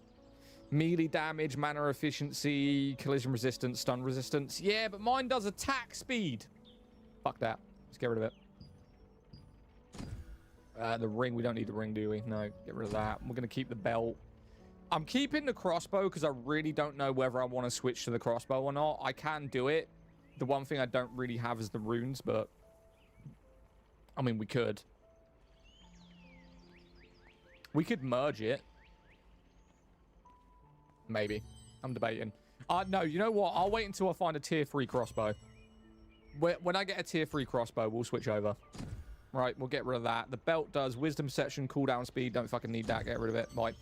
Melee damage, mana efficiency, collision resistance, stun resistance. Yeah, but mine does attack speed. Fuck that. Let's get rid of it. The ring, we don't need the ring, do we? No, get rid of that. We're going to keep the belt. I'm keeping the crossbow because I really don't know whether I want to switch to the crossbow or not. I can do it. The one thing I don't really have is the runes, but... I mean, we could. We could merge it. Maybe. I'm debating. No, you know what? I'll wait until I find a tier 3 crossbow. When I get a tier 3 crossbow, we'll switch over. Right, we'll get rid of that. The belt does wisdom section, cooldown speed. Don't fucking need that. Get rid of it. Right.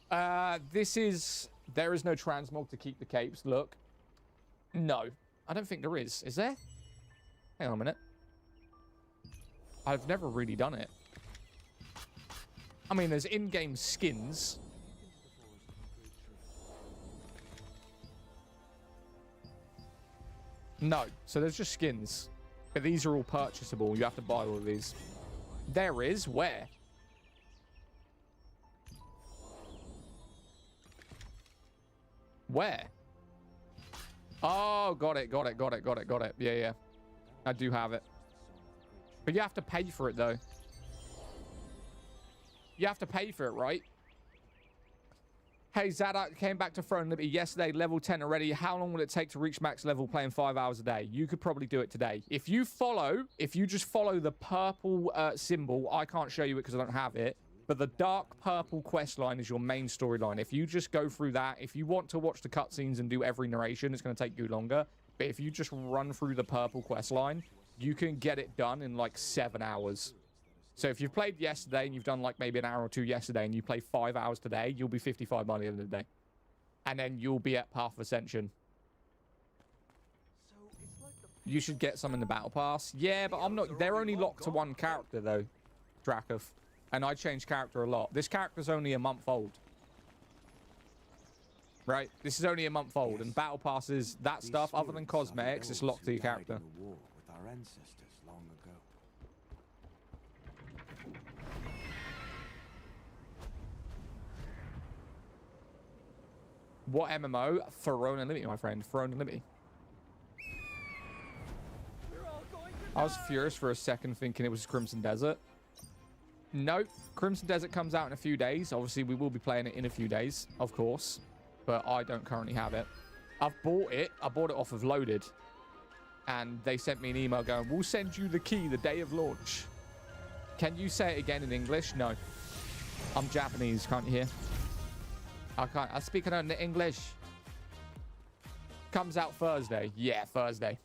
There is no transmog to keep the capes. Look. No. I don't think there is. Is there? Hang on a minute. I've never really done it. I mean, there's in-game skins. No. So there's just skins. But these are all purchasable. You have to buy all of these. There is? Where? Where? Oh, got it. Yeah. I do have it. But you have to pay for it, though. You have to pay for it, right? Hey, Zadak came back to Throne Liberty yesterday, level 10 already. How long will it take to reach max level playing 5 hours a day? You could probably do it today. If you just follow the purple symbol, I can't show you it because I don't have it, but the dark purple quest line is your main storyline. If you just go through that, if you want to watch the cutscenes and do every narration, it's going to take you longer. But if you just run through the purple quest line, you can get it done in like 7 hours. So if you've played yesterday and you've done like maybe an hour or two yesterday and you play 5 hours today, you'll be 55 by the end of the day. And then you'll be at Path of Ascension.
So it's like the
You should get some in the Battle Pass. Yeah, but I'm not... They're only locked to one character, though, Drakov. And I change character a lot. This character's only a month old. Right? This is only a month old. And Battle Passes, that stuff, other than cosmetics, it's locked to your character.
War with our ancestors long ago.
What MMO? Throne Unlimited, my friend. Throne Unlimited. I was furious for a second thinking it was Crimson Desert. Nope. Crimson Desert comes out in a few days. Obviously, we will be playing it in a few days, of course. But I don't currently have it. I've bought it. I bought it off of Loaded. And they sent me an email going, we'll send you the key the day of launch. Can you say it again in English? No. I'm Japanese, can't you hear? I can't. I speak in English. Comes out Thursday. Yeah, Thursday.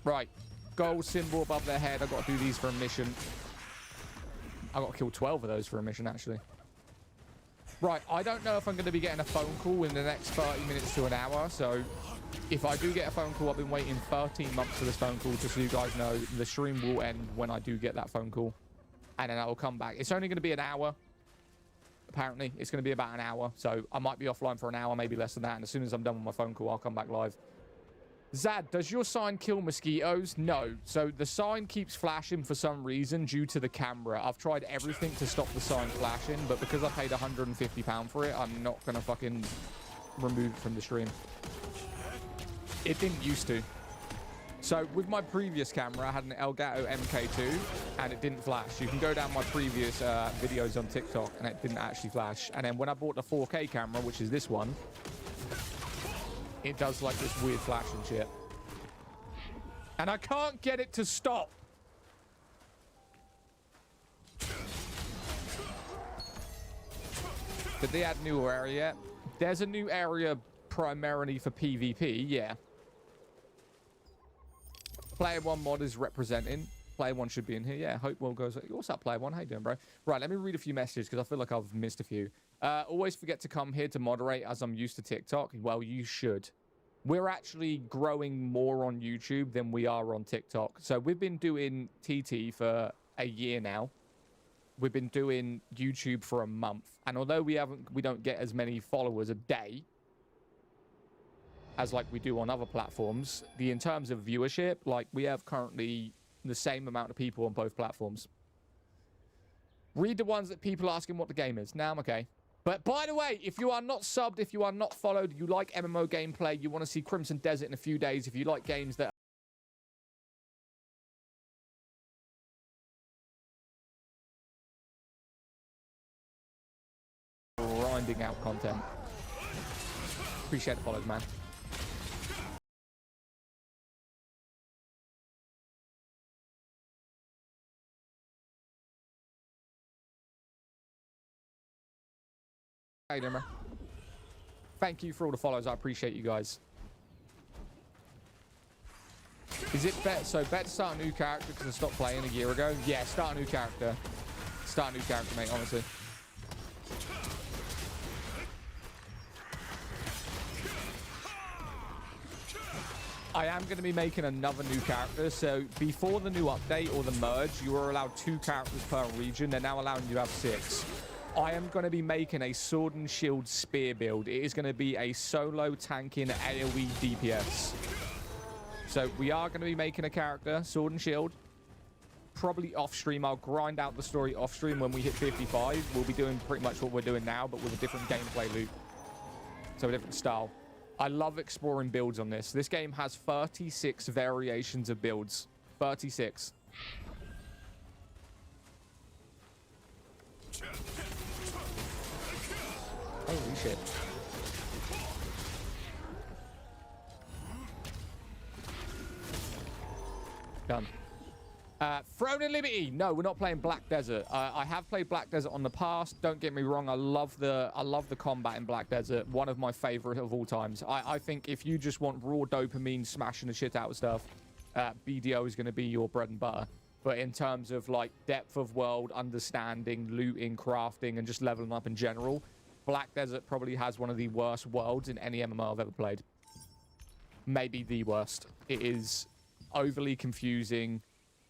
Right. Gold symbol above their head. I've got to do these for a mission. I've got to kill 12 of those for a mission, actually. Right. I don't know if I'm going to be getting a phone call in the next 30 minutes to an hour. So if I do get a phone call, I've been waiting 13 months for this phone call. Just so you guys know, the stream will end when I do get that phone call. And then I will come back. It's only going to be an hour. Apparently, it's going to be about an hour. So I might be offline for an hour, maybe less than that. And as soon as I'm done with my phone call, I'll come back live. Zad, does your sign kill mosquitoes? No. So the sign keeps flashing for some reason due to the camera. I've tried everything to stop the sign flashing, but because I paid £150 for it, I'm not going to fucking remove it from the stream. It didn't used to. So with my previous camera, I had an Elgato MK2 and it didn't flash. You can go down my previous videos on TikTok and it didn't actually flash. And then when I bought the 4K camera, which is this one, it does like this weird flash and shit. And I can't get it to stop. Did they add new area yet? There's a new area primarily for PvP, yeah. Player 1 mod is representing. Player 1 should be in here. Yeah, Hope Will goes, what's up, Player 1? How you doing, bro? Right, let me read a few messages because I feel like I've missed a few. Always forget to come here to moderate as I'm used to TikTok. Well, you should. We're actually growing more on YouTube than we are on TikTok. So we've been doing TT for a year now. We've been doing YouTube for a month. And although we don't get as many followers a day as like we do on other platforms, in terms of viewership, like we have currently the same amount of people on both platforms. Read the ones that people asking what the game is. Now I'm okay. But by the way, if you are not subbed, if you are not followed, you like MMO gameplay, you want to see Crimson Desert in a few days, if you like games that are grinding out content. Appreciate the follows, man. How you doing, bro? Thank you for all the follows. I appreciate you guys. Is it better? So better to start a new character because I stopped playing a year ago? Yeah, start a new character. Start a new character, mate, honestly. I am going to be making another new character. So before the new update or the merge, you were allowed 2 characters per region. They're now allowing you to have 6. I am going to be making a sword and shield spear build. It is going to be a solo tanking AoE DPS. So we are going to be making a character, sword and shield. Probably off stream. I'll grind out the story off stream when we hit 55. We'll be doing pretty much what we're doing now, but with a different gameplay loop. So a different style. I love exploring builds on this. This game has 36 variations of builds. 36. Holy shit. Done. Throne and Liberty. No, we're not playing Black Desert. I have played Black Desert on the past. Don't get me wrong. I love the combat in Black Desert. One of my favorite of all times. I think if you just want raw dopamine, smashing the shit out of stuff, BDO is going to be your bread and butter. But in terms of like depth of world, understanding, looting, crafting, and just leveling up in general, Black Desert probably has one of the worst worlds in any MMO I've ever played. Maybe the worst. It is overly confusing,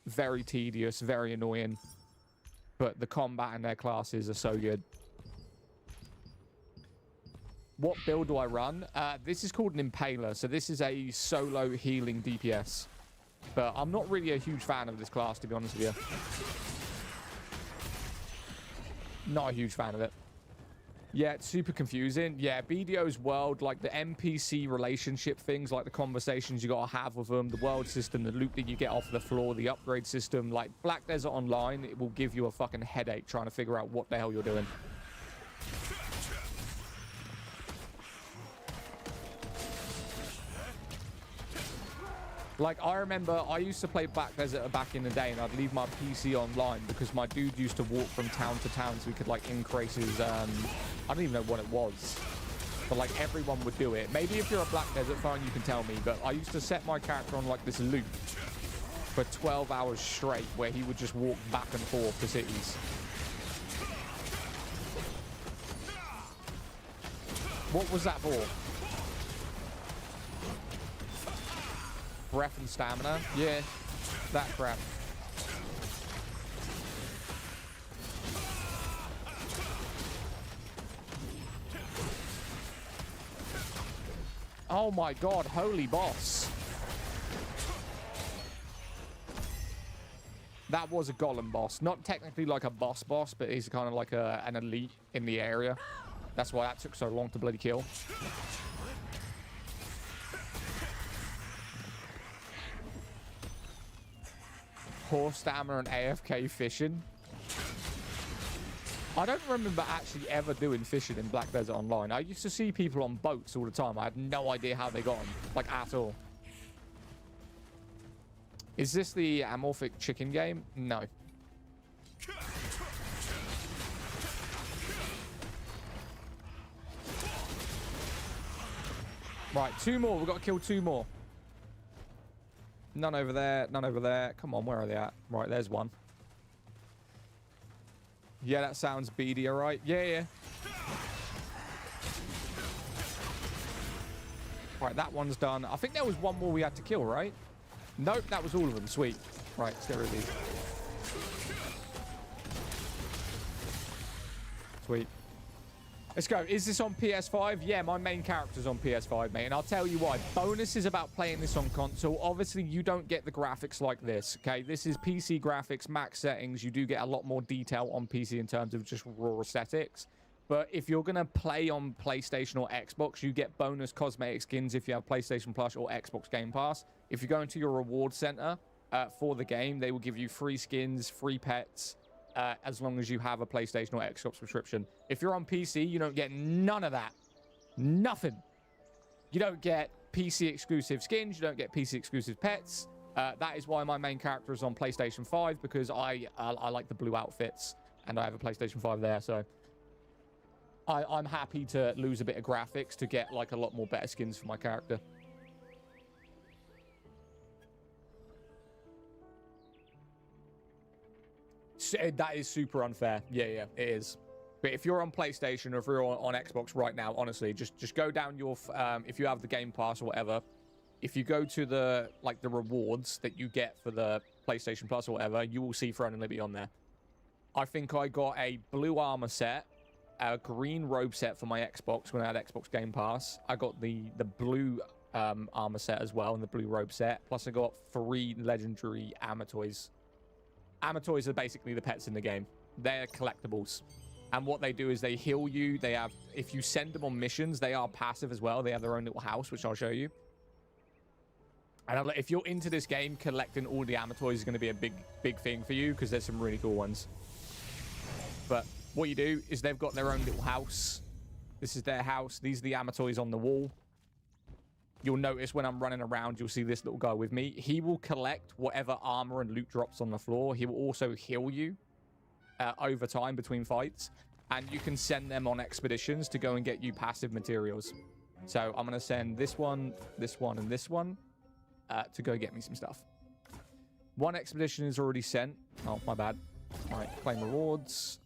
very tedious, very annoying. But the combat and their classes are so good. What build do I run? This is called an Impaler. So this is a solo healing DPS. But I'm not really a huge fan of this class, to be honest with you. Not a huge fan of it. Yeah, it's super confusing. Yeah, BDO's world, like the NPC relationship things, like the conversations you gotta have with them, the world system, the loot that you get off the floor, the upgrade system, like Black Desert Online, it will give you a fucking headache trying to figure out what the hell you're doing. Like, I remember I used to play Black Desert back in the day, and I'd leave my PC online because my dude used to walk from town to town so he could, like, increase his, I don't even know what it was. But, like, everyone would do it. Maybe if you're a Black Desert fan, you can tell me. But I used to set my character on, like, this loop for 12 hours straight where he would just walk back and forth to cities. What was that for? Breath and stamina? Yeah, that crap. Oh my god, holy boss. That was a golem boss. Not technically like a boss, but he's kind of like an elite in the area. That's why that took so long to bloody kill. Horse stamina and AFK fishing. I don't remember actually ever doing fishing in Black Desert Online. I used to see people on boats all the time. I had no idea how they got them, like at all. Is this the amorphic chicken game? No. Right, 2 more. We've got to kill 2 more. None over there, none over there. Come on, where are they at? Right, there's one. Yeah, that sounds beady, all right? Yeah. Right, that one's done. I think there was one more we had to kill, right? Nope, that was all of them. Sweet. Right, let's get rid of these. Sweet. Let's go. Is this on PS5? Yeah, my main character's on PS5, mate. And I'll tell you why. Bonus is about playing this on console. Obviously, you don't get the graphics like this, okay? This is PC graphics, max settings. You do get a lot more detail on PC in terms of just raw aesthetics. But if you're going to play on PlayStation or Xbox, you get bonus cosmetic skins if you have PlayStation Plus or Xbox Game Pass. If you go into your reward center for the game, they will give you free skins, free pets, as long as you have a PlayStation or Xbox subscription. If you're on PC, you don't get none of that. Nothing. You don't get PC exclusive skins. You don't get PC exclusive pets. That is why my main character is on PlayStation 5, because I like the blue outfits, and I have a PlayStation 5 there, so I'm happy to lose a bit of graphics to get like a lot more better skins for my character. That is super unfair. Yeah, it is. But if you're on PlayStation or if you're on Xbox right now, honestly, just go down your if you have the Game Pass or whatever, if you go to the rewards that you get for the PlayStation Plus or whatever, you will see Throne and Liberty on there. I think I got a blue armor set, a green robe set for my Xbox when I had Xbox Game Pass. I got the blue armor set as well and the blue robe set. Plus I got 3 legendary Amatoys. Amatoys are basically the pets in the game. They're collectibles. And what they do is they heal you. They have, if you send them on missions, they are passive as well. They have their own little house, which I'll show you. And if you're into this game, collecting all the Amatoys is going to be a big thing for you, because there's some really cool ones. But what you do is they've got their own little house. This is their house. These are the Amatoys on the wall. You'll notice when I'm running around, you'll see this little guy with me. He will collect whatever armor and loot drops on the floor. He will also heal you over time between fights. And you can send them on expeditions to go and get you passive materials. So I'm going to send this one, and this one to go get me some stuff. One expedition is already sent. Oh, my bad. All right, claim rewards.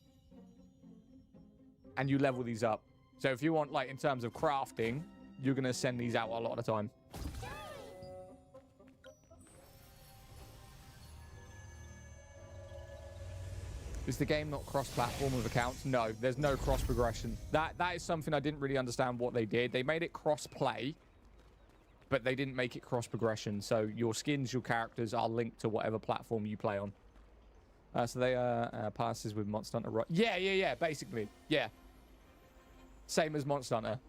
And you level these up. So if you want, like, in terms of crafting, you're going to send these out a lot of the time. Is the game not cross-platform with accounts? No, there's no cross-progression. That is something I didn't really understand what they did. They made it cross-play, but they didn't make it cross-progression. So your skins, your characters are linked to whatever platform you play on. So they passes with Monster Hunter. Right? Yeah, basically. Yeah. Same as Monster Hunter.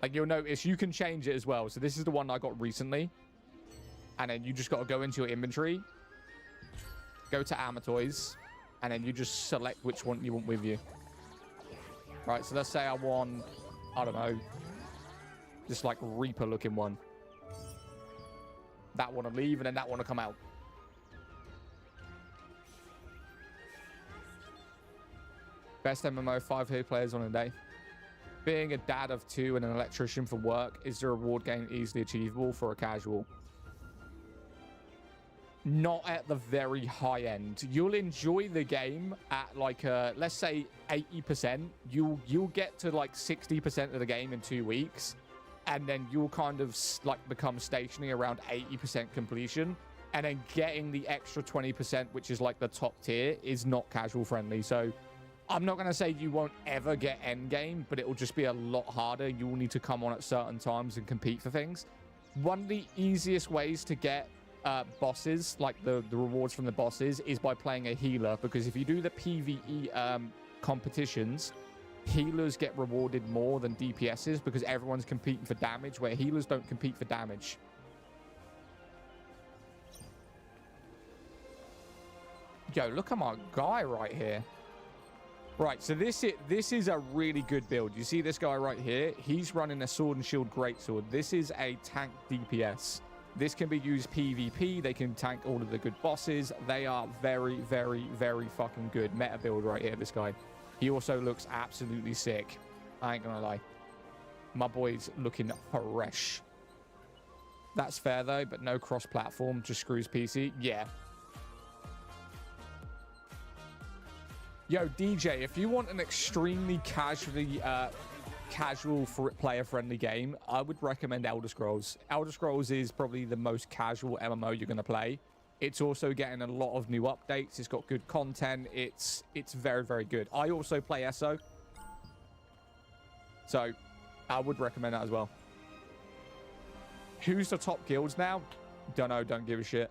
Like, you'll notice you can change it as well. So this is the one I got recently. And then you just got to go into your inventory. Go to Amatoys. And then you just select which one you want with you. Right, so let's say I want, I don't know, just like Reaper looking one. That one to leave and then that one to come out. Best MMO, 5 players on a day. Being a dad of 2 and an electrician for work, is the reward gain easily achievable for a casual? Not at the very high end. You'll enjoy the game at like let's say 80%. You'll get to like 60% of the game in 2 weeks, and then you'll kind of like become stationary around 80% completion, and then getting the extra 20%, which is like the top tier, is not casual friendly. So I'm not going to say you won't ever get endgame, but it will just be a lot harder. You will need to come on at certain times and compete for things. One of the easiest ways to get bosses, like the rewards from the bosses, is by playing a healer, because if you do the PvE competitions, healers get rewarded more than DPSs because everyone's competing for damage, where healers don't compete for damage. Yo, look at my guy right here. Right, so this is a really good build. You see this guy right here? He's running a sword and shield greatsword. This is a tank DPS. This can be used PvP. They can tank all of the good bosses. They are very, very, very fucking good. Meta build right here, this guy. He also looks absolutely sick. I ain't gonna lie. My boy's looking fresh. That's fair, though, but no cross-platform. Just screws PC. Yeah. Yo, DJ, if you want an extremely casual player-friendly game, I would recommend Elder Scrolls. Elder Scrolls is probably the most casual MMO you're going to play. It's also getting a lot of new updates. It's got good content. It's very, very good. I also play ESO, so I would recommend that as well. Who's the top guilds now? Don't know. Don't give a shit.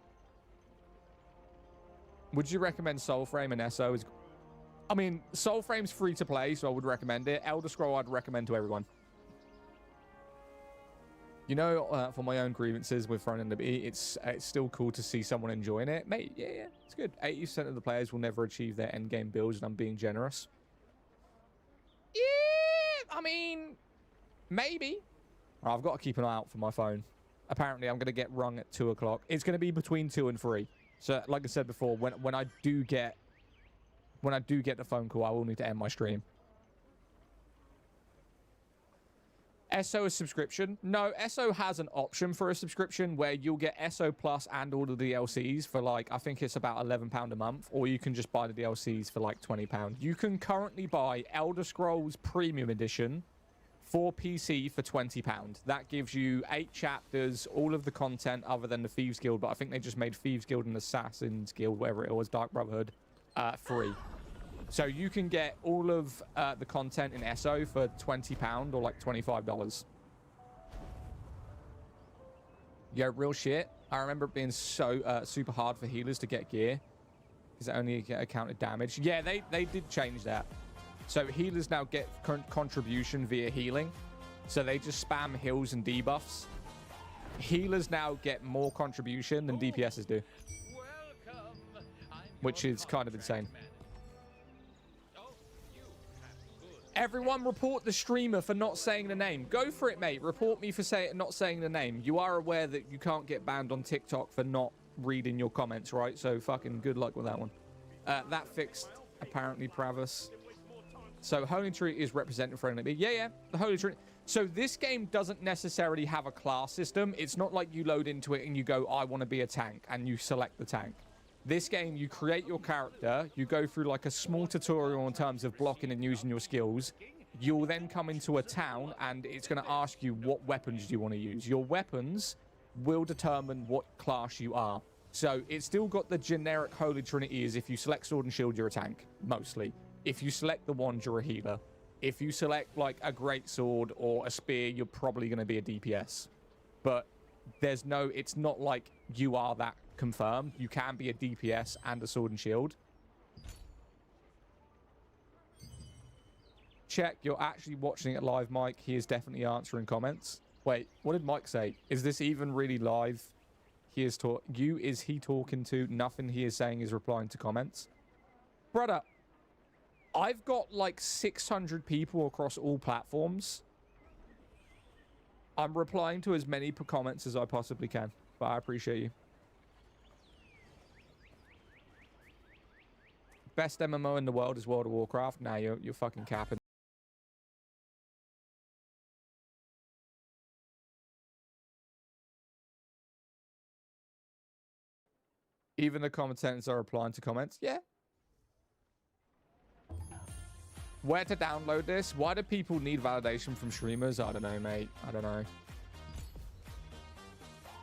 Would you recommend Soulframe and ESO? I mean, Soulframe's free to play, so I would recommend it. Elder Scroll, I'd recommend to everyone. You know, for my own grievances with Throne and Liberty, it's still cool to see someone enjoying it. Mate, yeah, it's good. 80% of the players will never achieve their endgame builds, and I'm being generous. Yeah, I mean, maybe. I've got to keep an eye out for my phone. Apparently, I'm going to get rung at 2 o'clock. It's going to be between 2 and 3. So, like I said before, when I do get the phone call, I will need to end my stream. ESO is subscription? No, ESO has an option for a subscription where you'll get ESO Plus and all the DLCs for like, I think it's about £11 a month, or you can just buy the DLCs for like £20. You can currently buy Elder Scrolls Premium Edition for PC for £20. That gives you 8 chapters, all of the content other than the Thieves Guild, but I think they just made Thieves Guild and Assassin's Guild, whatever it was, Dark Brotherhood, free. So you can get all of the content in ESO for £20 or like $25. Yeah, real shit. I remember it being so super hard for healers to get gear because it only accounted damage. Yeah, they did change that. So healers now get contribution via healing. So they just spam heals and debuffs. Healers now get more contribution than DPSs do. Which is kind of insane. Everyone report the streamer for not saying the name. Go for it, mate. Report me for not saying the name. You are aware that you can't get banned on TikTok for not reading your comments, right? So fucking good luck with that one. That fixed, apparently, Pravis. So Holy Trinity is represented friendly. Yeah, the Holy Trinity. So this game doesn't necessarily have a class system. It's not like you load into it and you go, I want to be a tank, and you select the tank. This game, you create your character, you go through like a small tutorial in terms of blocking and using your skills. You'll then come into a town and it's going to ask you what weapons do you want to use. Your weapons will determine what class you are. So it's still got the generic Holy Trinity is if you select Sword and Shield, you're a tank, mostly. If you select the wand, you're a healer. If you select like a great sword or a spear, you're probably going to be a DPS. But there's no, it's not like you are that confirmed. You can be a DPS and a Sword and Shield. Check, you're actually watching it live, Mike. He is definitely answering comments. Wait, what did Mike say? Is this even really live? He is is he talking to? Nothing he is saying is replying to comments. Brother, I've got like 600 people across all platforms. I'm replying to as many comments as I possibly can, but I appreciate you. Best MMO in the world is World of Warcraft. Nah, you're fucking capping. Even the commentators are replying to comments. Yeah. Where to download this? Why do people need validation from streamers? I don't know, mate. I don't know.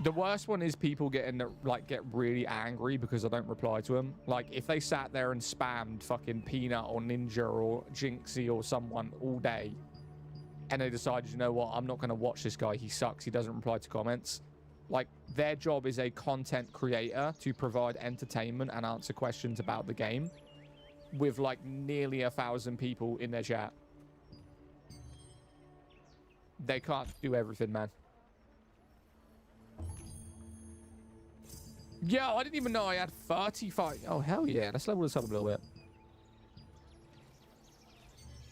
The worst one is people getting get really angry because I don't reply to them. Like if they sat there and spammed fucking Peanut or Ninja or Jinxie or someone all day and they decided, you know what, I'm not going to watch this guy. He sucks. He doesn't reply to comments. Like their job is a content creator to provide entertainment and answer questions about the game with like nearly 1,000 people in their chat. They can't do everything, man. Yo, I didn't even know I had 35. Oh, hell yeah. Let's level this up a little bit.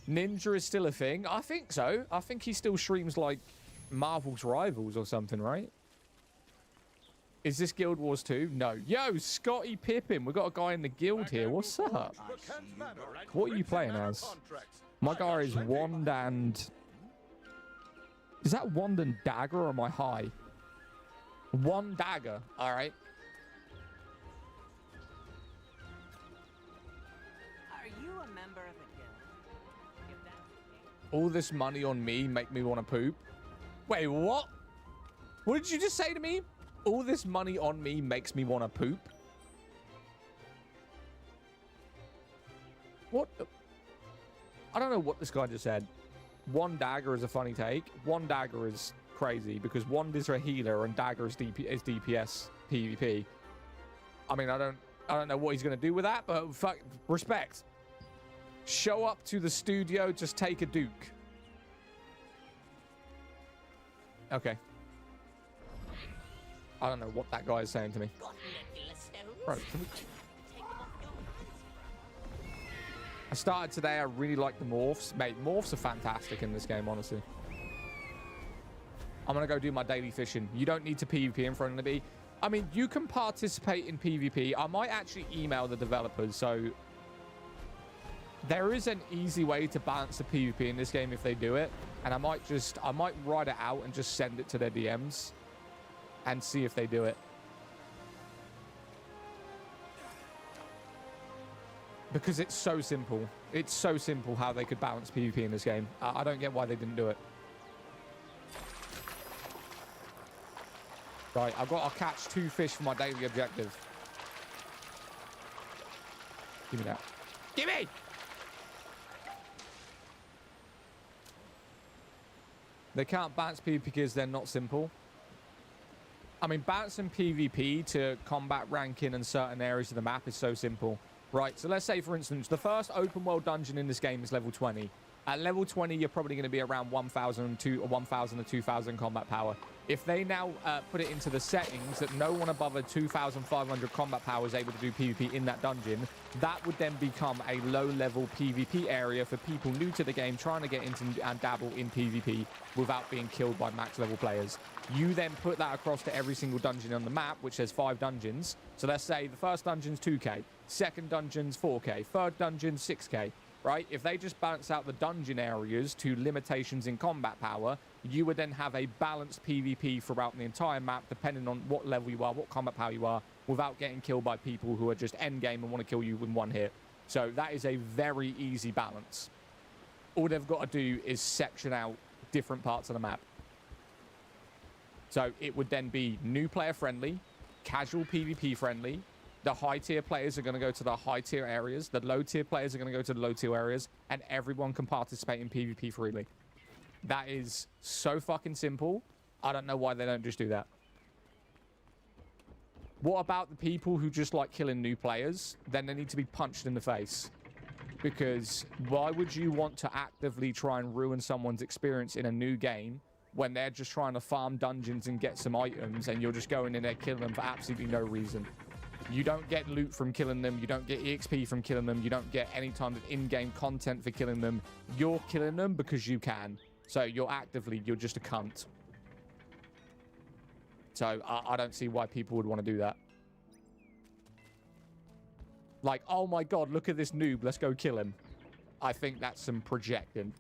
Ninja is still a thing. I think so. I think he still streams like Marvel's Rivals or something, right? Is this Guild Wars 2? No. Yo, Scotty Pippin. We got a guy in the guild here. What's up? What are you playing as? My guy is Wand and... Is that Wand and Dagger or am I high? One Dagger. All right.
Are you a member of a guild? If that's the case...
All this money on me make me want to poop. Wait, what? What did you just say to me? All this money on me makes me want to poop? What? I don't know what this guy just said. One Dagger is a funny take. One Dagger is crazy because Wand is a healer and Dagger is DPS PvP. I mean, I don't know what he's going to do with that, but fuck, respect. Show up to the studio, just take a Duke. Okay. I don't know what that guy is saying to me. Bro, I started today. I really like the morphs. Mate, morphs are fantastic in this game, honestly. I'm going to go do my daily fishing. You don't need to PvP in front of me. I mean, you can participate in PvP. I might actually email the developers. So there is an easy way to balance the PvP in this game if they do it. And I might write it out and just send it to their DMs. And see if they do it. Because it's so simple. It's so simple how they could balance PvP in this game. I don't get why they didn't do it. Right, I'll catch 2 fish for my daily objective. Give me that. Give me! They can't balance PvP because they're not simple. I mean, balancing PvP to combat ranking and certain areas of the map is so simple. Right, so let's say, for instance, the first open world dungeon in this game is level 20. At level 20, you're probably going to be around 1,000 to 2,000 combat power. If they now put it into the settings that no one above a 2,500 combat power is able to do PvP in that dungeon, that would then become a low-level PvP area for people new to the game trying to get into and dabble in PvP without being killed by max-level players. You then put that across to every single dungeon on the map, which has 5 dungeons. So let's say the first dungeon's 2k, second dungeon's 4k, third dungeon's 6k. Right? If they just balance out the dungeon areas to limitations in combat power, you would then have a balanced PvP throughout the entire map, depending on what level you are, what combat power you are, without getting killed by people who are just endgame and want to kill you in one hit. So that is a very easy balance. All they've got to do is section out different parts of the map. So it would then be new player friendly, casual PvP friendly. The high tier players are going to go to the high tier areas. The low tier players are going to go to the low tier areas. And everyone can participate in PvP freely. That is so fucking simple. I don't know why they don't just do that. What about the people who just like killing new players? Then they need to be punched in the face. Because why would you want to actively try and ruin someone's experience in a new game when they're just trying to farm dungeons and get some items and you're just going in there killing them for absolutely no reason? You don't get loot from killing them. You don't get EXP from killing them. You don't get any kind of in-game content for killing them. You're killing them because you can. So you're just a cunt. So I don't see why people would want to do that. Like, oh my god, look at this noob. Let's go kill him. I think that's some projecting.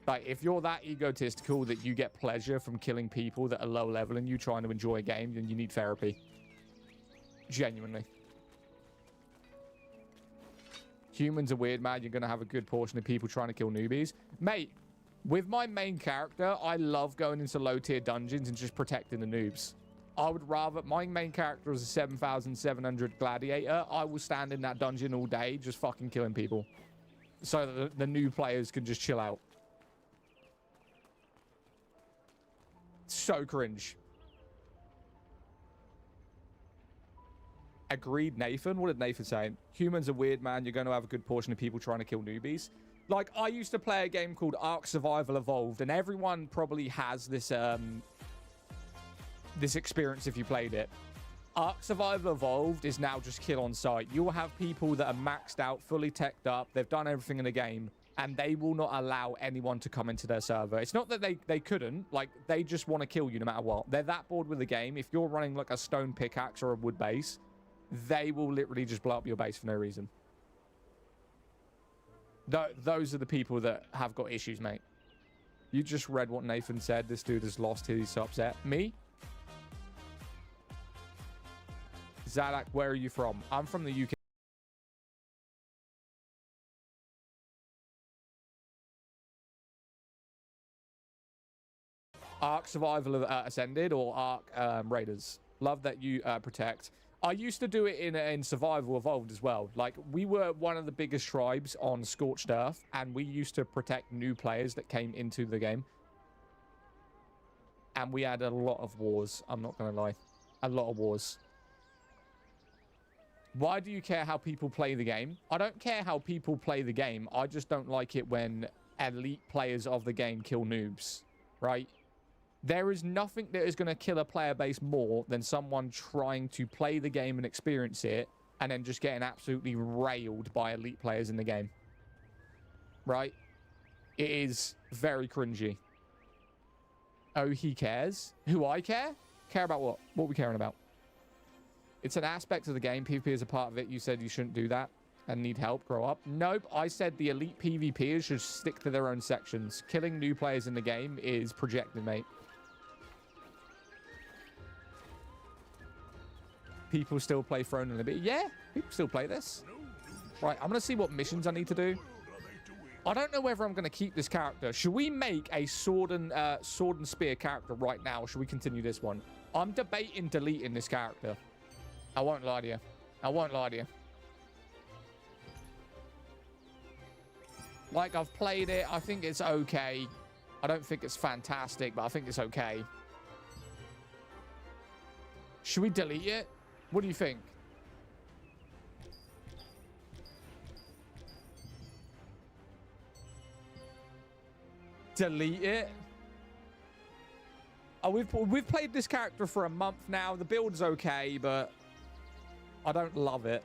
Like, if you're that egotistical that you get pleasure from killing people that are low level and you trying to enjoy a game, then you need therapy. Genuinely. Humans are weird, man. You're going to have a good portion of people trying to kill newbies. Mate, with my main character, I love going into low-tier dungeons and just protecting the noobs. I would rather... My main character is a 7,700 gladiator. I will stand in that dungeon all day just fucking killing people. So that the new players can just chill out. So cringe. Agreed, Nathan. What did Nathan say? Humans are weird, man. You're going to have a good portion of people trying to kill newbies. Like, I used to play a game called Ark Survival Evolved, and everyone probably has this this experience if you played it. Ark Survival Evolved is now just kill on sight. You'll have people that are maxed out, fully teched up. They've done everything in the game, and they will not allow anyone to come into their server. It's not that they couldn't. Like, they just want to kill you no matter what. They're that bored with the game. If you're running, like, a stone pickaxe or a wood base, they will literally just blow up your base for no reason. Those are the people that have got issues, mate. You just read what Nathan said. This dude has lost. He's so upset. Me? Zadak, where are you from? I'm from the UK. Ark Survival Ascended or Ark Raiders. Love that you protect. I used to do it in Survival Evolved as well. Like, we were one of the biggest tribes on Scorched Earth, and we used to protect new players that came into the game. And we had a lot of wars, I'm not going to lie. A lot of wars. Why do you care how people play the game? I don't care how people play the game. I just don't like it when elite players of the game kill noobs, right? There is nothing that is going to kill a player base more than someone trying to play the game and experience it and then just getting absolutely railed by elite players in the game. Right? It is very cringy. Oh, he cares? Who I care? Care about what? What are we caring about? It's an aspect of the game. PvP is a part of it. You said you shouldn't do that and need help. Grow up. Nope. I said the elite PvPers should stick to their own sections. Killing new players in the game is projected, mate. People still play Throne in a bit. Yeah, people still play this. Right, I'm going to see what missions I need to do. I don't know whether I'm going to keep this character. Should we make a sword and spear character right now, or should we continue this one? I'm debating deleting this character. I won't lie to you. I won't lie to you. Like, I've played it. I think it's okay. I don't think it's fantastic, but I think it's okay. Should we delete it? What do you think? Delete it? Oh, we've played this character for a month now. The build's okay, but I don't love it.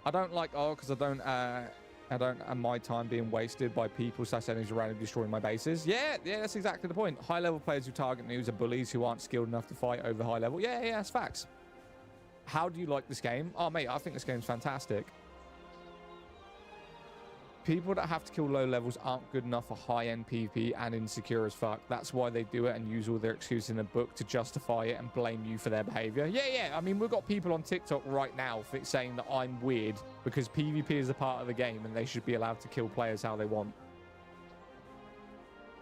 I don't like because I don't my time being wasted by people /enemies around and destroying my bases. Yeah, that's exactly the point. High level players who target noobs are bullies who aren't skilled enough to fight over high level. Yeah, that's facts. How do you like this game? Oh, mate, I think this game's fantastic. People that have to kill low levels aren't good enough for high-end PvP and insecure as fuck. That's why they do it and use all their excuses in the book to justify it and blame you for their behavior. Yeah. I mean, we've got people on TikTok right now saying that I'm weird because PvP is a part of the game and they should be allowed to kill players how they want.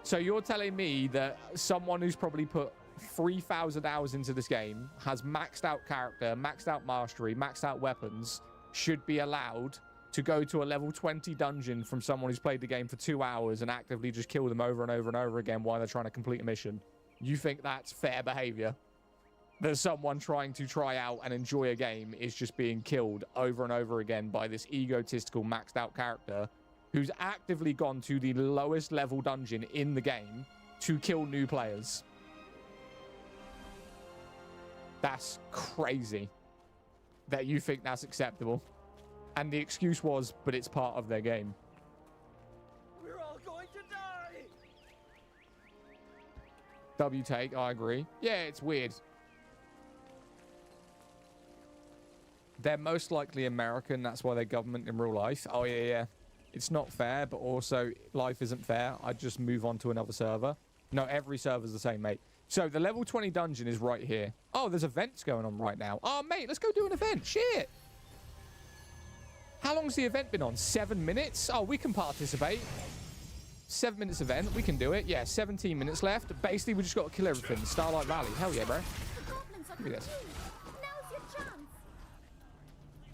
So you're telling me that someone who's probably put 3,000 hours into this game, has maxed out character, maxed out mastery, maxed out weapons, should be allowed to go to a level 20 dungeon from someone who's played the game for 2 hours and actively just kill them over and over and over again while they're trying to complete a mission? You think that's fair behavior? That someone trying to try out and enjoy a game is just being killed over and over again by this egotistical maxed out character who's actively gone to the lowest level dungeon in the game to kill new players? That's crazy that you think that's acceptable. And the excuse was, but it's part of their game.
We're all going to die!
W take, I agree. Yeah, it's weird. They're most likely American, that's why they're government in real life. Oh, yeah. It's not fair, but also life isn't fair. I'd just move on to another server. No, every server's the same, mate. So the level 20 dungeon is right here. Oh, there's events going on right now. Oh, mate, let's go do an event. Shit. How long's the event been on? 7 minutes? Oh, we can participate. 7 minutes event. We can do it. Yeah, 17 minutes left. Basically, we just got to kill everything. Starlight Valley. Hell yeah, bro. Look at this.
Now's your chance.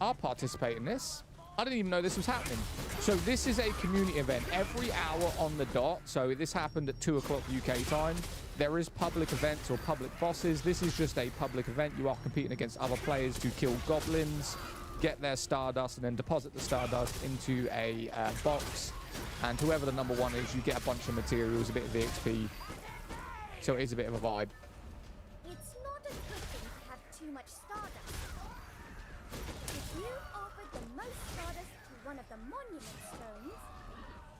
I'll participate in this. I didn't even know this was happening. So this is a community event every hour on the dot. So this happened at 2 o'clock UK time. There is public events or public bosses. This is just a public event. You are competing against other players to kill goblins, get their stardust, and then deposit the stardust into a box. And whoever the number one is, you get a bunch of materials, a bit of the XP. So it is a bit of a vibe.
It's not a good thing to have too much stardust. If you offered the most stardust to one of the monument stones...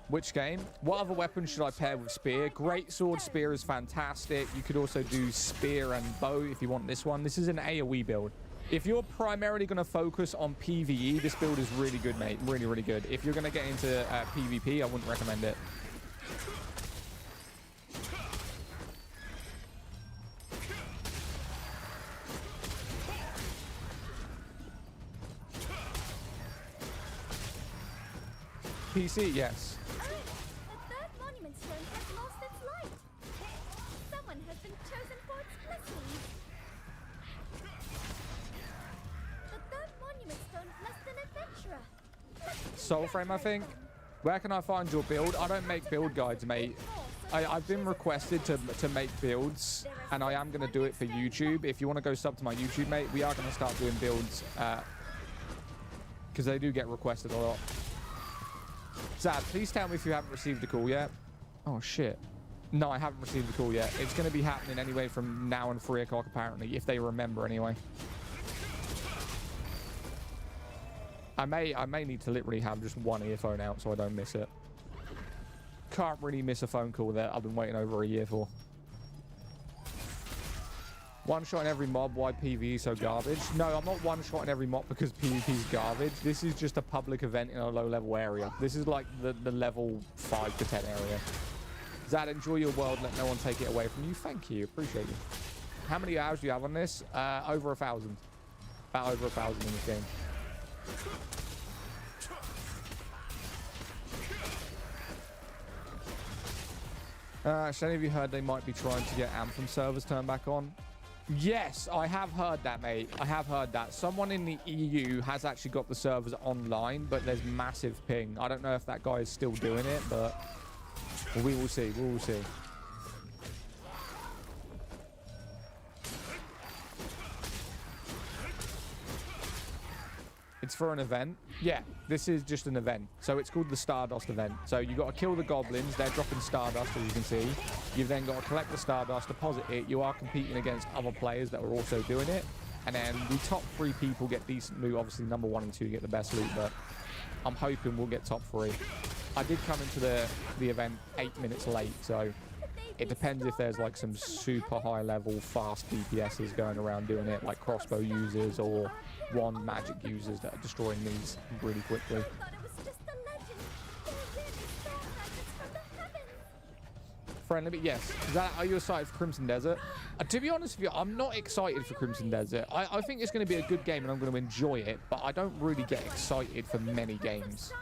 Which game? What other weapon should I pair with spear? Great sword spear is fantastic. You could also do spear and bow if you want this one. This is an AoE build. If you're primarily going to focus on PvE, this build is really good, mate. Really, really good. If you're going to get into PvP, I wouldn't recommend it. PC, yes.
Oh, the third monument stone has lost its light. Someone has been chosen for its blessings. The third monument stone blessed an adventurer.
Soulframe, I think. Where can I find your build? I don't make build guides, mate. I've been requested to make builds, and I am going to do it for YouTube. If you want to go sub to my YouTube, mate, we are going to start doing builds because they do get requested a lot. Zad, please tell me if you haven't received a call yet. Oh, shit. No, I haven't received a call yet. It's going to be happening anyway from now and 3 o'clock, apparently, if they remember anyway. I may need to literally have just one earphone out so I don't miss it. Can't really miss a phone call that I've been waiting over a year for. One-shot every mob, why PvE so garbage? No, I'm not one-shotting every mob because PvP is garbage. This is just a public event in a low-level area. This is like the level 5 to 10 area. Zad, enjoy your world. Let no one take it away from you. Thank you. Appreciate you. How many hours do you have on this? Over 1,000. About over 1,000 in this game. Has any of you heard they might be trying to get Anthem servers turned back on? Yes, I have heard that, mate. I have heard that. Someone in the EU has actually got the servers online, but there's massive ping. I don't know if that guy is still doing it, but we will see. We will see. It's for an event. Yeah, this is just an event. So it's called the Stardust event. So you got to kill the goblins. They're dropping Stardust, as you can see. You've then got to collect the Stardust, deposit it. You are competing against other players that are also doing it. And then the top 3 people get decent loot. Obviously, number 1 and 2 get the best loot, but I'm hoping we'll get top 3. I did come into the event 8 minutes late, so it depends if there's like some super high level fast DPSs going around doing it, like crossbow users or wand magic users that are destroying these really quickly.
I thought it was just a legend.
Friendly, but yes. Are you excited for Crimson Desert? To be honest with you, I'm not excited for Crimson Desert. I think it's going to be a good game and I'm going to enjoy it, but I don't really get excited for many games.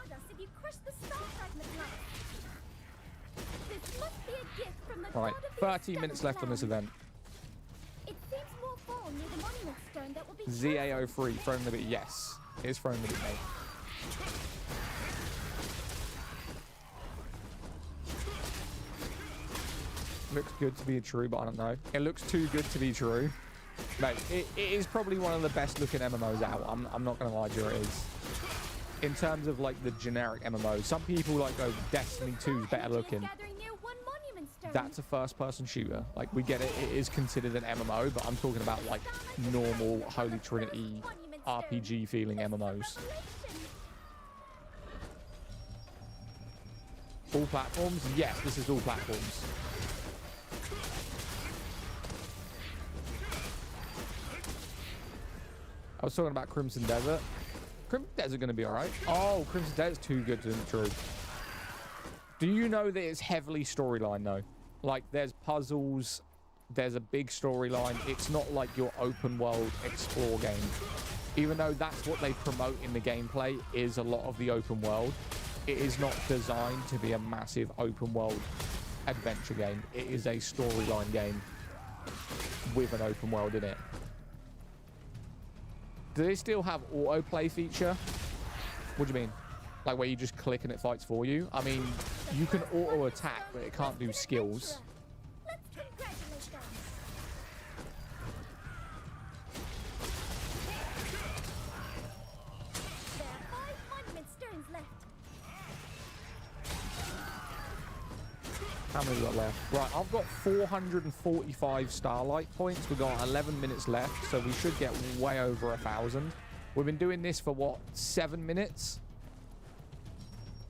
Right, 13 minutes left on this event.
It seems more full near the monument stone that will be
ZA03, Throne Liberty, yes. It is Throne Liberty, mate. Looks good to be true, but I don't know. It looks too good to be true. Mate, it is probably one of the best looking MMOs out. I'm not going to lie to you, it is. In terms of like the generic MMOs. Some people like go Destiny 2 is better looking. That's a first person shooter. Like, we get it. It is considered an MMO, but I'm talking about like normal Holy Trinity RPG feeling MMOs. All platforms? Yes, this is all platforms. I was talking about Crimson Desert. Crimson Desert going to be all right. Oh, Crimson Desert's too good to be true. Do you know that it's heavily storyline, though? Like, there's puzzles. There's a big storyline. It's not like your open world explore game. Even though that's what they promote in the gameplay, is a lot of the open world. It is not designed to be a massive open world adventure game. It is a storyline game with an open world in it. Do they still have autoplay feature? What do you mean? Like where you just click and it fights for you? I mean, you can auto attack, but it can't do skills.
Let's congratulate them. There are 5 monument stones left.
How many we got left? Right, I've got 445 starlight points. We've got 11 minutes left, so we should get way over 1,000. We've been doing this for what, 7 minutes?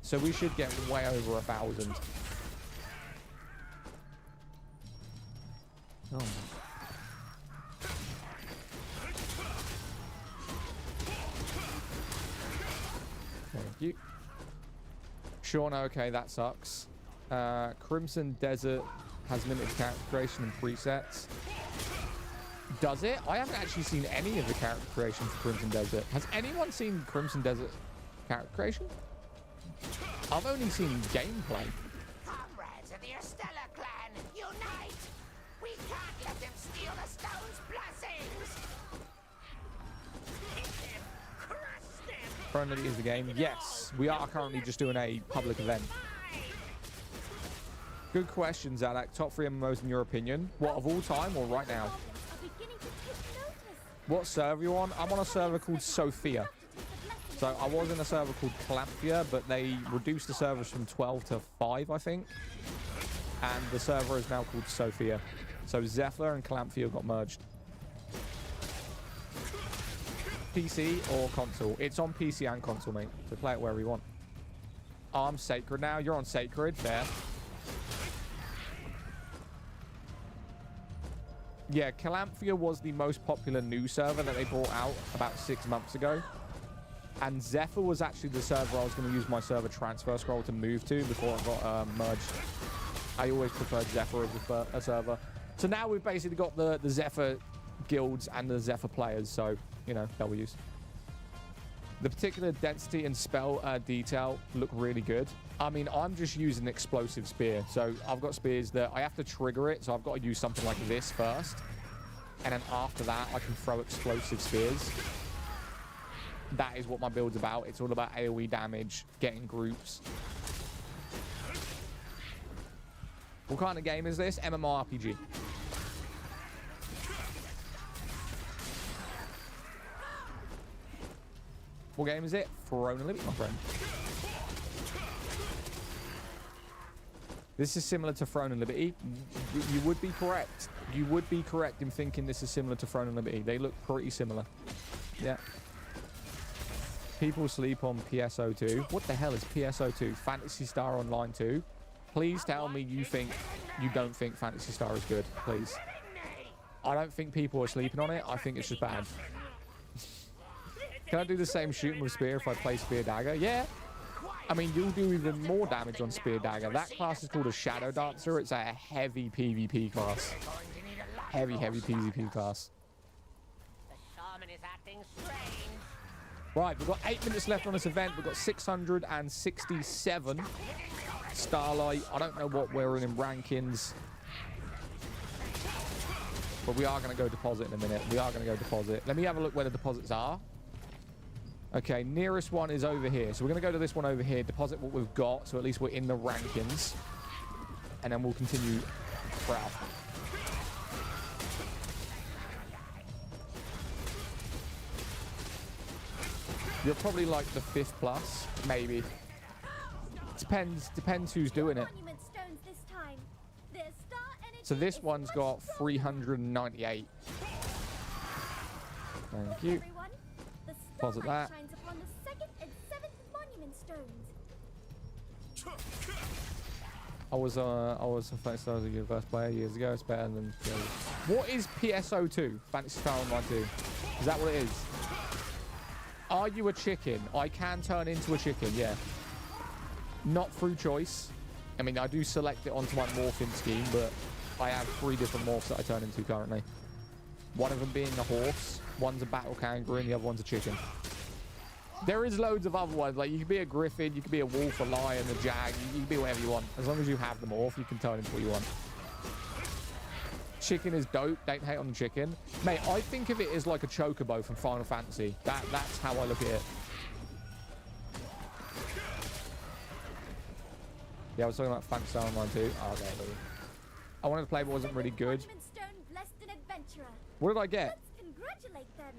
So we should get way over 1,000. Oh. Thank you. Sean, okay, that sucks. Crimson Desert has limited character creation and presets. Does it? I haven't actually seen any of the character creation for Crimson Desert. Has anyone seen Crimson Desert character creation? I've only seen gameplay.
Comrades of the Estella clan, unite! We can't let them steal the stone's blessings! Hit them! Crush them!
Friendly is the game. Yes, we are currently just doing a public event. Good question, Zalak. Top 3 MMOs in your opinion? What, of all time or right now? What server you on? I'm on a server called Sophia. So I was in a server called Clampia, but they reduced the servers from 12 to 5, I think. And the server is now called Sophia. So Zephyr and Clampia got merged. PC or console? It's on PC and console, mate. So play it wherever you want. Oh, I'm Sacred now. You're on Sacred. Fair. Yeah, Calamphia was the most popular new server that they brought out about 6 months ago. And Zephyr was actually the server I was going to use my server transfer scroll to move to before it got merged. I always preferred Zephyr as a server. So now we've basically got the Zephyr guilds and the Zephyr players. So, you know, W's. The particular density and spell detail look really good. I mean, I'm just using explosive spear. So I've got spears that I have to trigger it. So I've got to use something like this first. And then after that, I can throw explosive spears. That is what my build's about. It's all about AoE damage, getting groups. What kind of game is this? MMORPG. What game is it? Throne and Liberty, my friend. This is similar to Throne and Liberty. You would be correct. You would be correct in thinking this is similar to Throne and Liberty. They look pretty similar. Yeah. People sleep on PSO2. What the hell is PSO2? Phantasy Star Online 2? Please tell me you don't think Phantasy Star is good. Please. I don't think people are sleeping on it. I think it's just bad. Can I do the same shooting with spear if I play spear dagger? Yeah. I mean, you'll do even more damage on Spear Dagger. That class is called a Shadow Dancer. It's a heavy PvP class. Heavy PvP class.
The shaman is acting strange.
Right, we've got 8 minutes left on this event. We've got 667 Starlight. I don't know what we're in rankings. But we are going to go deposit in a minute. We are going to go deposit. Let me have a look where the deposits are. Okay, nearest one is over here. So we're going to go to this one over here, deposit what we've got, so at least we're in the rankings. And then we'll continue. Crap. You're probably like the 5th plus, maybe. Depends who's doing it.
Monument stones this time. Their star energy
So this
is
one's
much
got
stronger.
398. Thank you.
Everyone, the
Deposit
starlight
that.
shines upon the 2nd and 7th monument stones.
I was a Fantasy Star Universe player years ago. It's better than the others. What is PSO2? Fantasy Star Online 2. Is that what it is? Are you a chicken? I can turn into a chicken, yeah. Not through choice. I mean, I do select it onto my morphing scheme, but I have 3 different morphs that I turn into currently. One of them being a horse, one's a battle kangaroo, and the other one's a chicken. There is loads of other ones. Like, you could be a griffin, you could be a wolf, a lion, a jag. You can be whatever you want. As long as you have the morph, you can turn into what you want. Chicken is dope. Don't hate on the chicken. Mate, I think of it as like a chocobo from Final Fantasy. That's how I look at it. Yeah, I was talking about Fantasy Star Online 2. Oh, okay. I wanted to play, but wasn't really good.
Monument stone blessed an adventurer.
What did I get?
Let's congratulate them.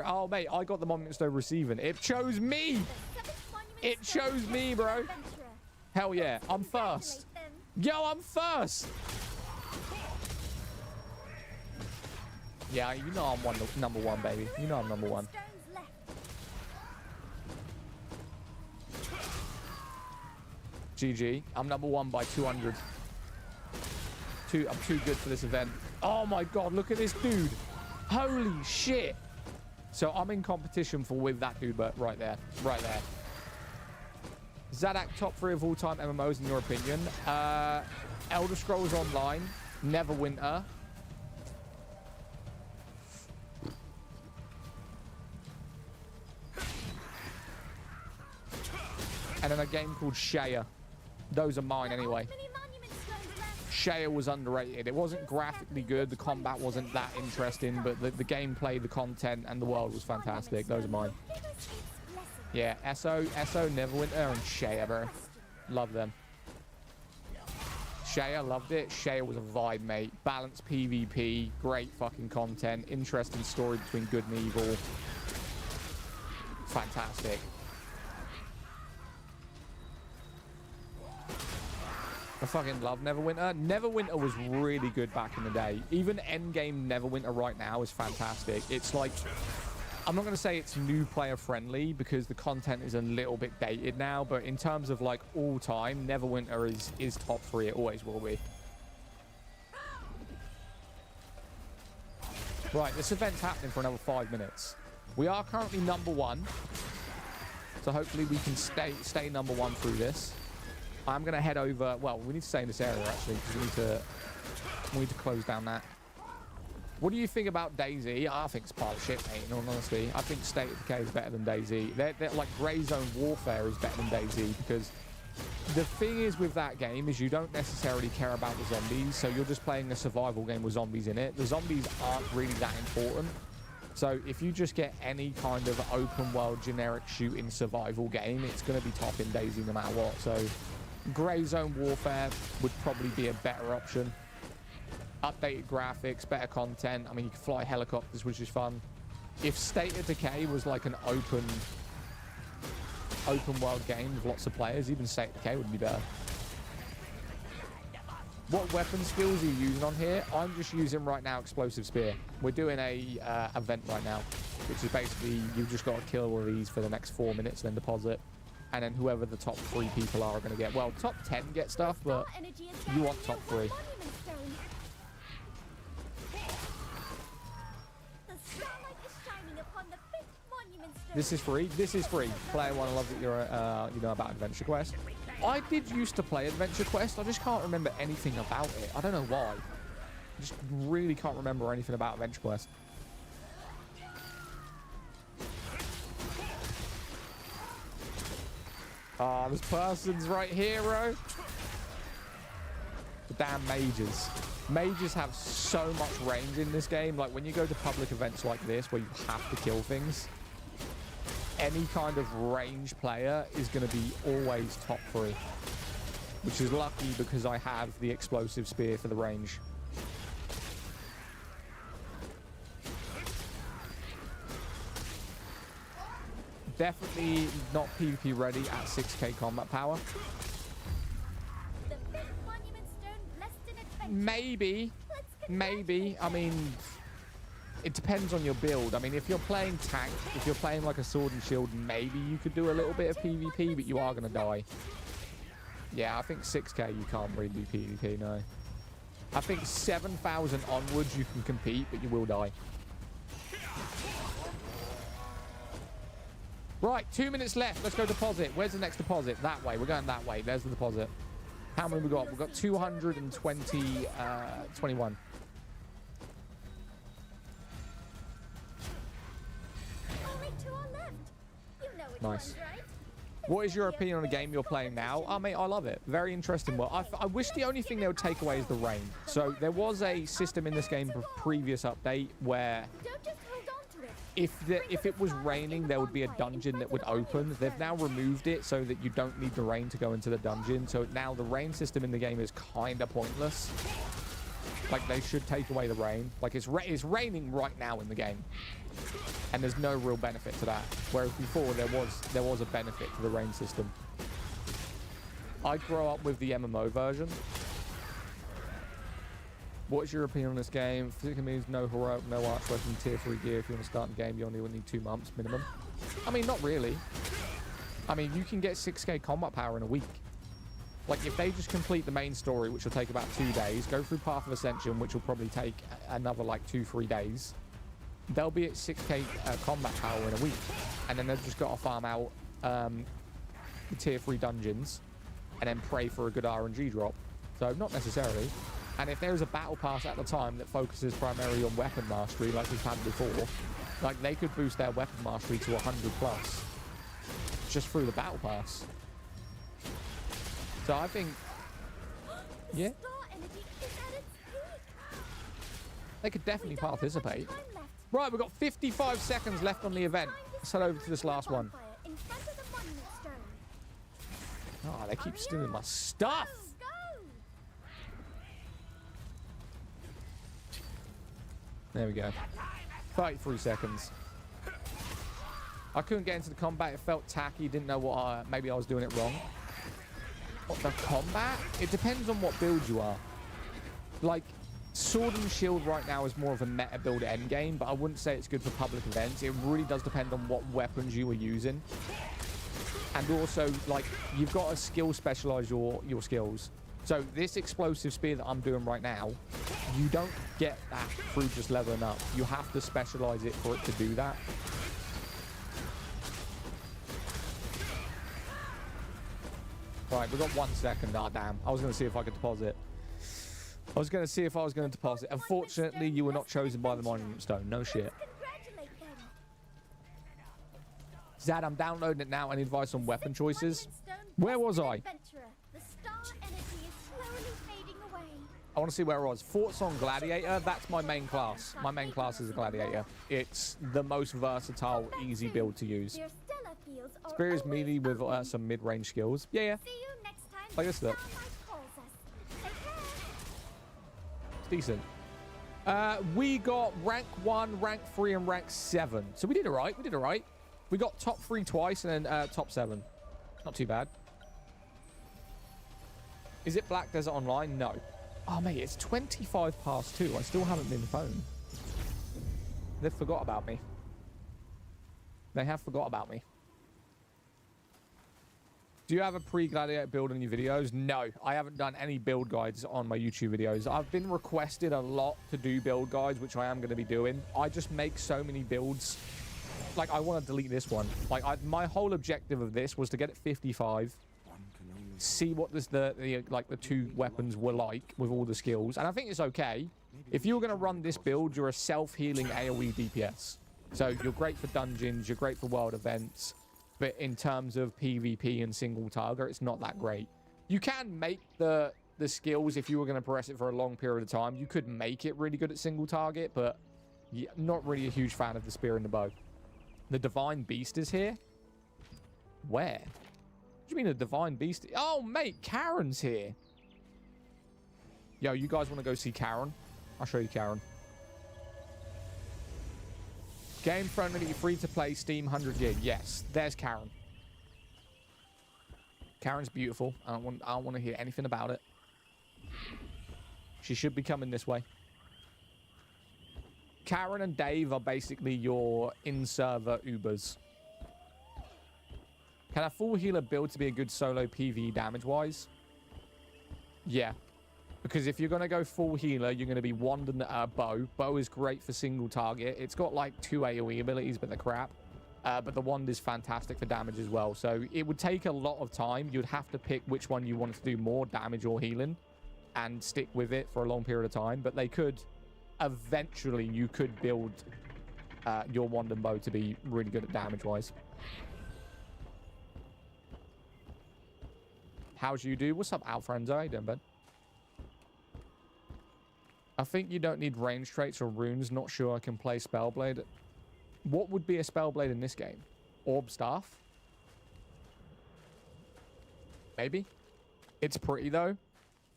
Oh, mate, I got the Monument Stone receiving. It chose me.
The 7th monument
It
stone
chose me,
blessed an
bro.
adventurer.
Hell yeah.
Let's
I'm first.
congratulate them.
Yo, I'm first. Yeah, you know I'm number one, baby. You know I'm number one.
Stones left.
GG. I'm number one by 200. I'm too good for this event. Oh my god, look at this dude. Holy shit. So I'm in competition with that dude, but right there. Right there. Zadak, top 3 of all time MMOs in your opinion? Elder Scrolls Online, Neverwinter. And then a game called Shaya. Those are mine anyway.
Many monument stones left.
Shaya was underrated. It wasn't graphically good. The combat wasn't that interesting, but the gameplay, the content, and the world was fantastic. Those are mine.
Give us its blessing.
Yeah, SO, Neverwinter, and Shaya, bro. Love them. Shaya, loved it. Shaya was a vibe, mate. Balanced PvP, great fucking content, interesting story between good and evil. Fantastic. I fucking love Neverwinter. Neverwinter was really good back in the day. Even Endgame Neverwinter right now is fantastic. It's like, I'm not going to say it's new player friendly because the content is a little bit dated now, but in terms of like all time, Neverwinter is top 3. It always will be. Right, this event's happening for another 5 minutes. We are currently number 1. So hopefully we can stay number 1 through this. I'm going to head over. Well, we need to stay in this area, actually, because we need to close down that. What do you think about DayZ? I think it's part of shit, mate, in all honesty. I think State of Decay is better than DayZ. They're like Grey Zone Warfare is better than DayZ, because the thing is with that game is you don't necessarily care about the zombies, so you're just playing a survival game with zombies in it. The zombies aren't really that important. So if you just get any kind of open world generic shooting survival game, it's going to be top in DayZ no matter what. So Grey Zone Warfare would probably be a better option. Updated graphics, better content. I mean, you can fly helicopters, which is fun. If State of Decay was like an open world game with lots of players, even State of Decay would be better. What weapon skills are you using on here? I'm just using right now Explosive Spear. We're doing a event right now, which is basically you've just got to kill all of these for the next 4 minutes, then deposit. And then whoever the top 3 people are going to get. Well, top 10 get stuff, but you want top 3.
The starlight is shining upon the 5th monument stone.
This is free. This is free. Player one, I love that you're, you know about Adventure Quest. I did used to play Adventure Quest. I just can't remember anything about it. I don't know why. I just really can't remember anything about Adventure Quest. Ah, this person's right here, bro. The damn mages. Mages have so much range in this game. Like, when you go to public events like this where you have to kill things, any kind of range player is going to be always top 3. Which is lucky because I have the explosive spear for the range. Definitely not PvP ready at 6k combat power.
The big monument stone blessed in adventure.
Maybe. Maybe. I mean, it depends on your build. I mean, if you're playing tank, if you're playing like a sword and shield, maybe you could do a little bit of PvP, but you are going to die. Yeah, I think 6k you can't really do PvP, no. I think 7,000 onwards you can compete, but you will die. Right, 2 minutes left. Let's go deposit. Where's the next deposit? That way. We're going that way. There's the deposit. How many we got? We've got 220, 21.
Only 2 are left. You know which
Nice.
ones, right?
What is your opinion on a game you're playing now? Oh, mate, I love it. Very interesting. Well, I wish the only thing they would take away is the rain. So there was a system in this game for previous update where
Don't just hold on to it.
if it was raining, there would be a dungeon that would open. They've now removed it so that you don't need the rain to go into the dungeon. So now the rain system in the game is kind of pointless. Like, they should take away the rain. Like, it's raining right now in the game. And there's no real benefit to that. Whereas before, there was a benefit to the rain system. I grew up with the MMO version. What's your opinion on this game? Physically means no heroic, no arch weapon, tier 3 gear. If you want to start the game, you only will need 2 months minimum. I mean, not really. I mean, you can get 6k combat power in a week. Like, if they just complete the main story, which will take about 2 days, go through Path of Ascension, which will probably take another, like, 2-3 days, they'll be at 6k combat power in a week. And then they've just got to farm out the tier 3 dungeons and then pray for a good RNG drop. So, not necessarily. And if there's a battle pass at the time that focuses primarily on weapon mastery, like we've had before, like, they could boost their weapon mastery to 100 plus just through the battle pass. So I think, yeah,
Star energy is at its peak.
they could definitely
We don't have much
participate.
time left.
Right, we've got 55 seconds left on the event. Let's head over to this last one.
Bonfire in front of the monument stone.
Oh, they keep stealing my stuff.
Go, go.
There we go. 33 seconds. I couldn't get into the combat. It felt tacky. Didn't know what maybe I was doing it wrong. What, the combat? It depends on what build you are. Like, Sword and Shield right now is more of a meta build endgame, but I wouldn't say it's good for public events. It really does depend on what weapons you are using. And also, like, you've got to skill specialize your skills. So this explosive spear that I'm doing right now, you don't get that through just leveling up. You have to specialize it for it to do that. Right, we've got 1 second. Ah, damn. I was going to see if I could deposit. I was going to see if I was going to deposit. Unfortunately, you were not chosen by the Monument Stone. No shit.
Congratulate them.
Zad, I'm downloading it now. Any advice on weapon choices?
Monument stone
Where was
blessed
I?
adventurer. The star energy is slowly fading away.
I want to see where I was. Forts on Gladiator. That's my main class. My main class is a Gladiator. It's the most versatile, easy build to use.
Their stellar fields are
Experience
always
melee with
open.
some mid-range skills. Yeah.
See you next time.
Play this up.
Starlight calls us. Take care.
It's decent. We got rank 1, rank 3, and rank 7. So we did all right. We did all right. We got top 3 twice and then top 7. Not too bad. Is it Black Desert Online? No. Oh, mate, it's 25 past 2. I still haven't been phoned. They've forgot about me. They have forgot about me. Do you have a pre-Gladiator build in your videos? No, I haven't done any build guides on my YouTube videos. I've been requested a lot to do build guides, which I am going to be doing. I just make so many builds like, I want to delete this one. Like, my whole objective of this was to get it 55,
One can only
see what the two weapons were like with all the skills. And I think it's okay. If you were going to run this build, you're a self-healing AoE DPS. So you're great for dungeons, you're great for world events. But in terms of PvP and single target, it's not that great. You can make the skills if you were going to press it for a long period of time. You could make it really good at single target, but yeah, not really a huge fan of the spear and the bow. The Divine Beast is here? Where? What do you mean the Divine Beast? Oh, mate, Karen's here. Yo, you guys want to go see Karen? I'll show you Karen. Game friendly, free to play, Steam 100 gig. Yes, there's Karen. Karen's beautiful. I don't want to hear anything about it. She should be coming this way. Karen and Dave are basically your in-server Ubers. Can a full healer build to be a good solo PvE damage-wise? Yeah. Because if you're going to go full healer, you're going to be wand and bow. Bow is great for single target. It's got like 2 AoE abilities, but they're crap. But the wand is fantastic for damage as well. So it would take a lot of time. You'd have to pick which one you wanted to do more, damage or healing, and stick with it for a long period of time. But they could... Eventually, you could build your wand and bow to be really good at damage-wise. How's you do? What's up, Alfredo? How you doing, bud? I think you don't need range traits or runes. Not sure I can play Spellblade. What would be a Spellblade in this game? Orb Staff? Maybe. It's pretty, though.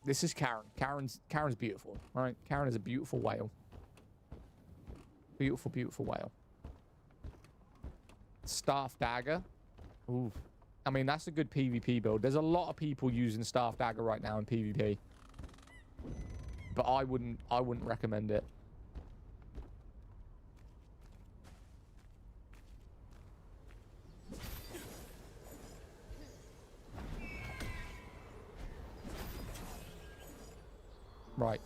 This is Karen. Karen's beautiful. All right? Karen is a beautiful whale. Beautiful, beautiful whale. Staff Dagger. Ooh. I mean, that's a good PvP build. There's a lot of people using Staff Dagger right now in PvP. But I wouldn't recommend it. Right.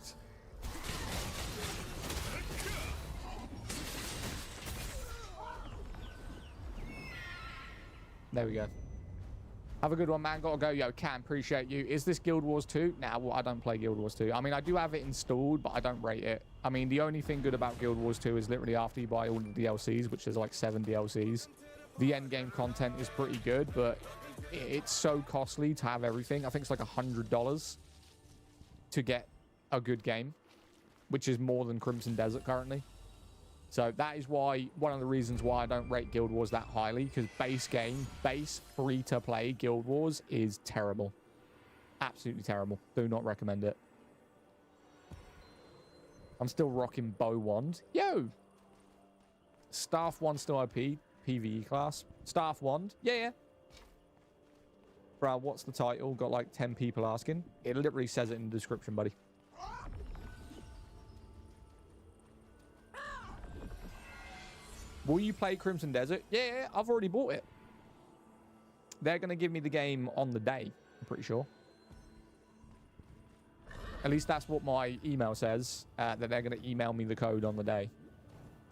There we go. Have a good one, man. Gotta go. Yo, Cam, appreciate you. Is this Guild Wars 2? Nah, well, I don't play Guild Wars 2. I mean, I do have it installed, but I don't rate it. I mean, the only thing good about Guild Wars 2 is literally after you buy all the DLCs, which is like 7 DLCs. The endgame content is pretty good, but it's so costly to have everything. I think it's like $100 to get a good game, which is more than Crimson Desert currently. So that is why, one of the reasons why I don't rate Guild Wars that highly, because base free-to-play Guild Wars is terrible. Absolutely terrible. Do not recommend it. I'm still rocking bow wand. Yo! Staff wand still OP, PvE class. Staff wand. Yeah. Bro, what's the title? Got like 10 people asking. It literally says it in the description, buddy. Will you play Crimson Desert? Yeah, I've already bought it. They're going to give me the game on the day, I'm pretty sure. At least that's what my email says, that they're going to email me the code on the day.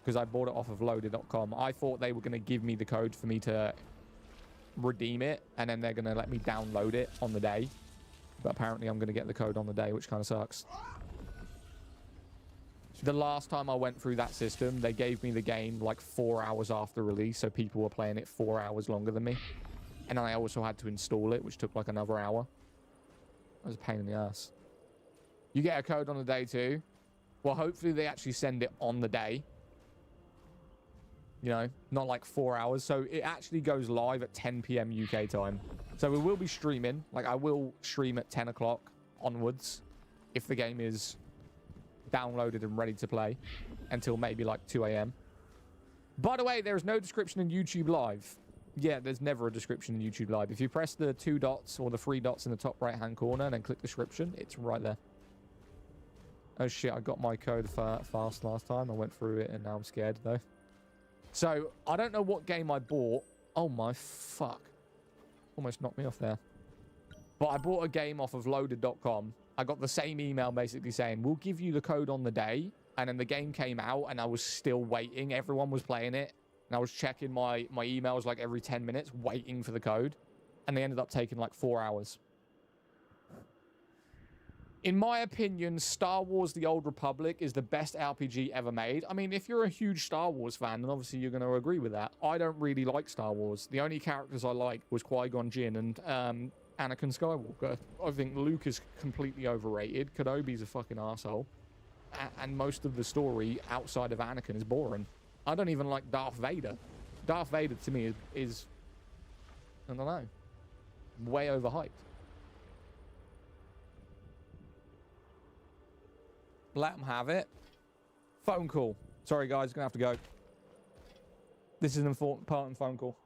Because I bought it off of loaded.com. I thought they were going to give me the code for me to redeem it, and then they're going to let me download it on the day. But apparently I'm going to get the code on the day, which kind of sucks. The last time I went through that system, they gave me the game like 4 hours after release, so people were playing it 4 hours longer than me. And I also had to install it, which took like another hour. That was a pain in the ass. You get a code on the day too. Well, hopefully they actually send it on the day. You know, not like 4 hours. So it actually goes live at 10 p.m. UK time. So we will be streaming. Like, I will stream at 10 o'clock onwards if the game is downloaded and ready to play until maybe like 2 a.m. By the way, there's no description in YouTube Live. Yeah, there's never a description in YouTube Live. If you press the 2 dots or the 3 dots in the top right-hand corner and then click description, it's right there. Oh shit, I got my code fast last time. I went through it and now I'm scared though. So, I don't know what game I bought. Oh my fuck. Almost knocked me off there. But I bought a game off of loaded.com. I got the same email basically saying, we'll give you the code on the day. And then the game came out and I was still waiting. Everyone was playing it. And I was checking my emails like every 10 minutes, waiting for the code. And they ended up taking like 4 hours. In my opinion, Star Wars The Old Republic is the best RPG ever made. I mean, if you're a huge Star Wars fan, then obviously you're going to agree with that. I don't really like Star Wars. The only characters I liked was Qui-Gon Jinn and Anakin Skywalker. I think Luke is completely overrated. Kenobi's a fucking arsehole. And most of the story outside of Anakin is boring. I don't even like Darth Vader. Darth Vader to me is I don't know, way overhyped. Let them have it. Phone call. Sorry, guys. Gonna have to go. This is an important phone call.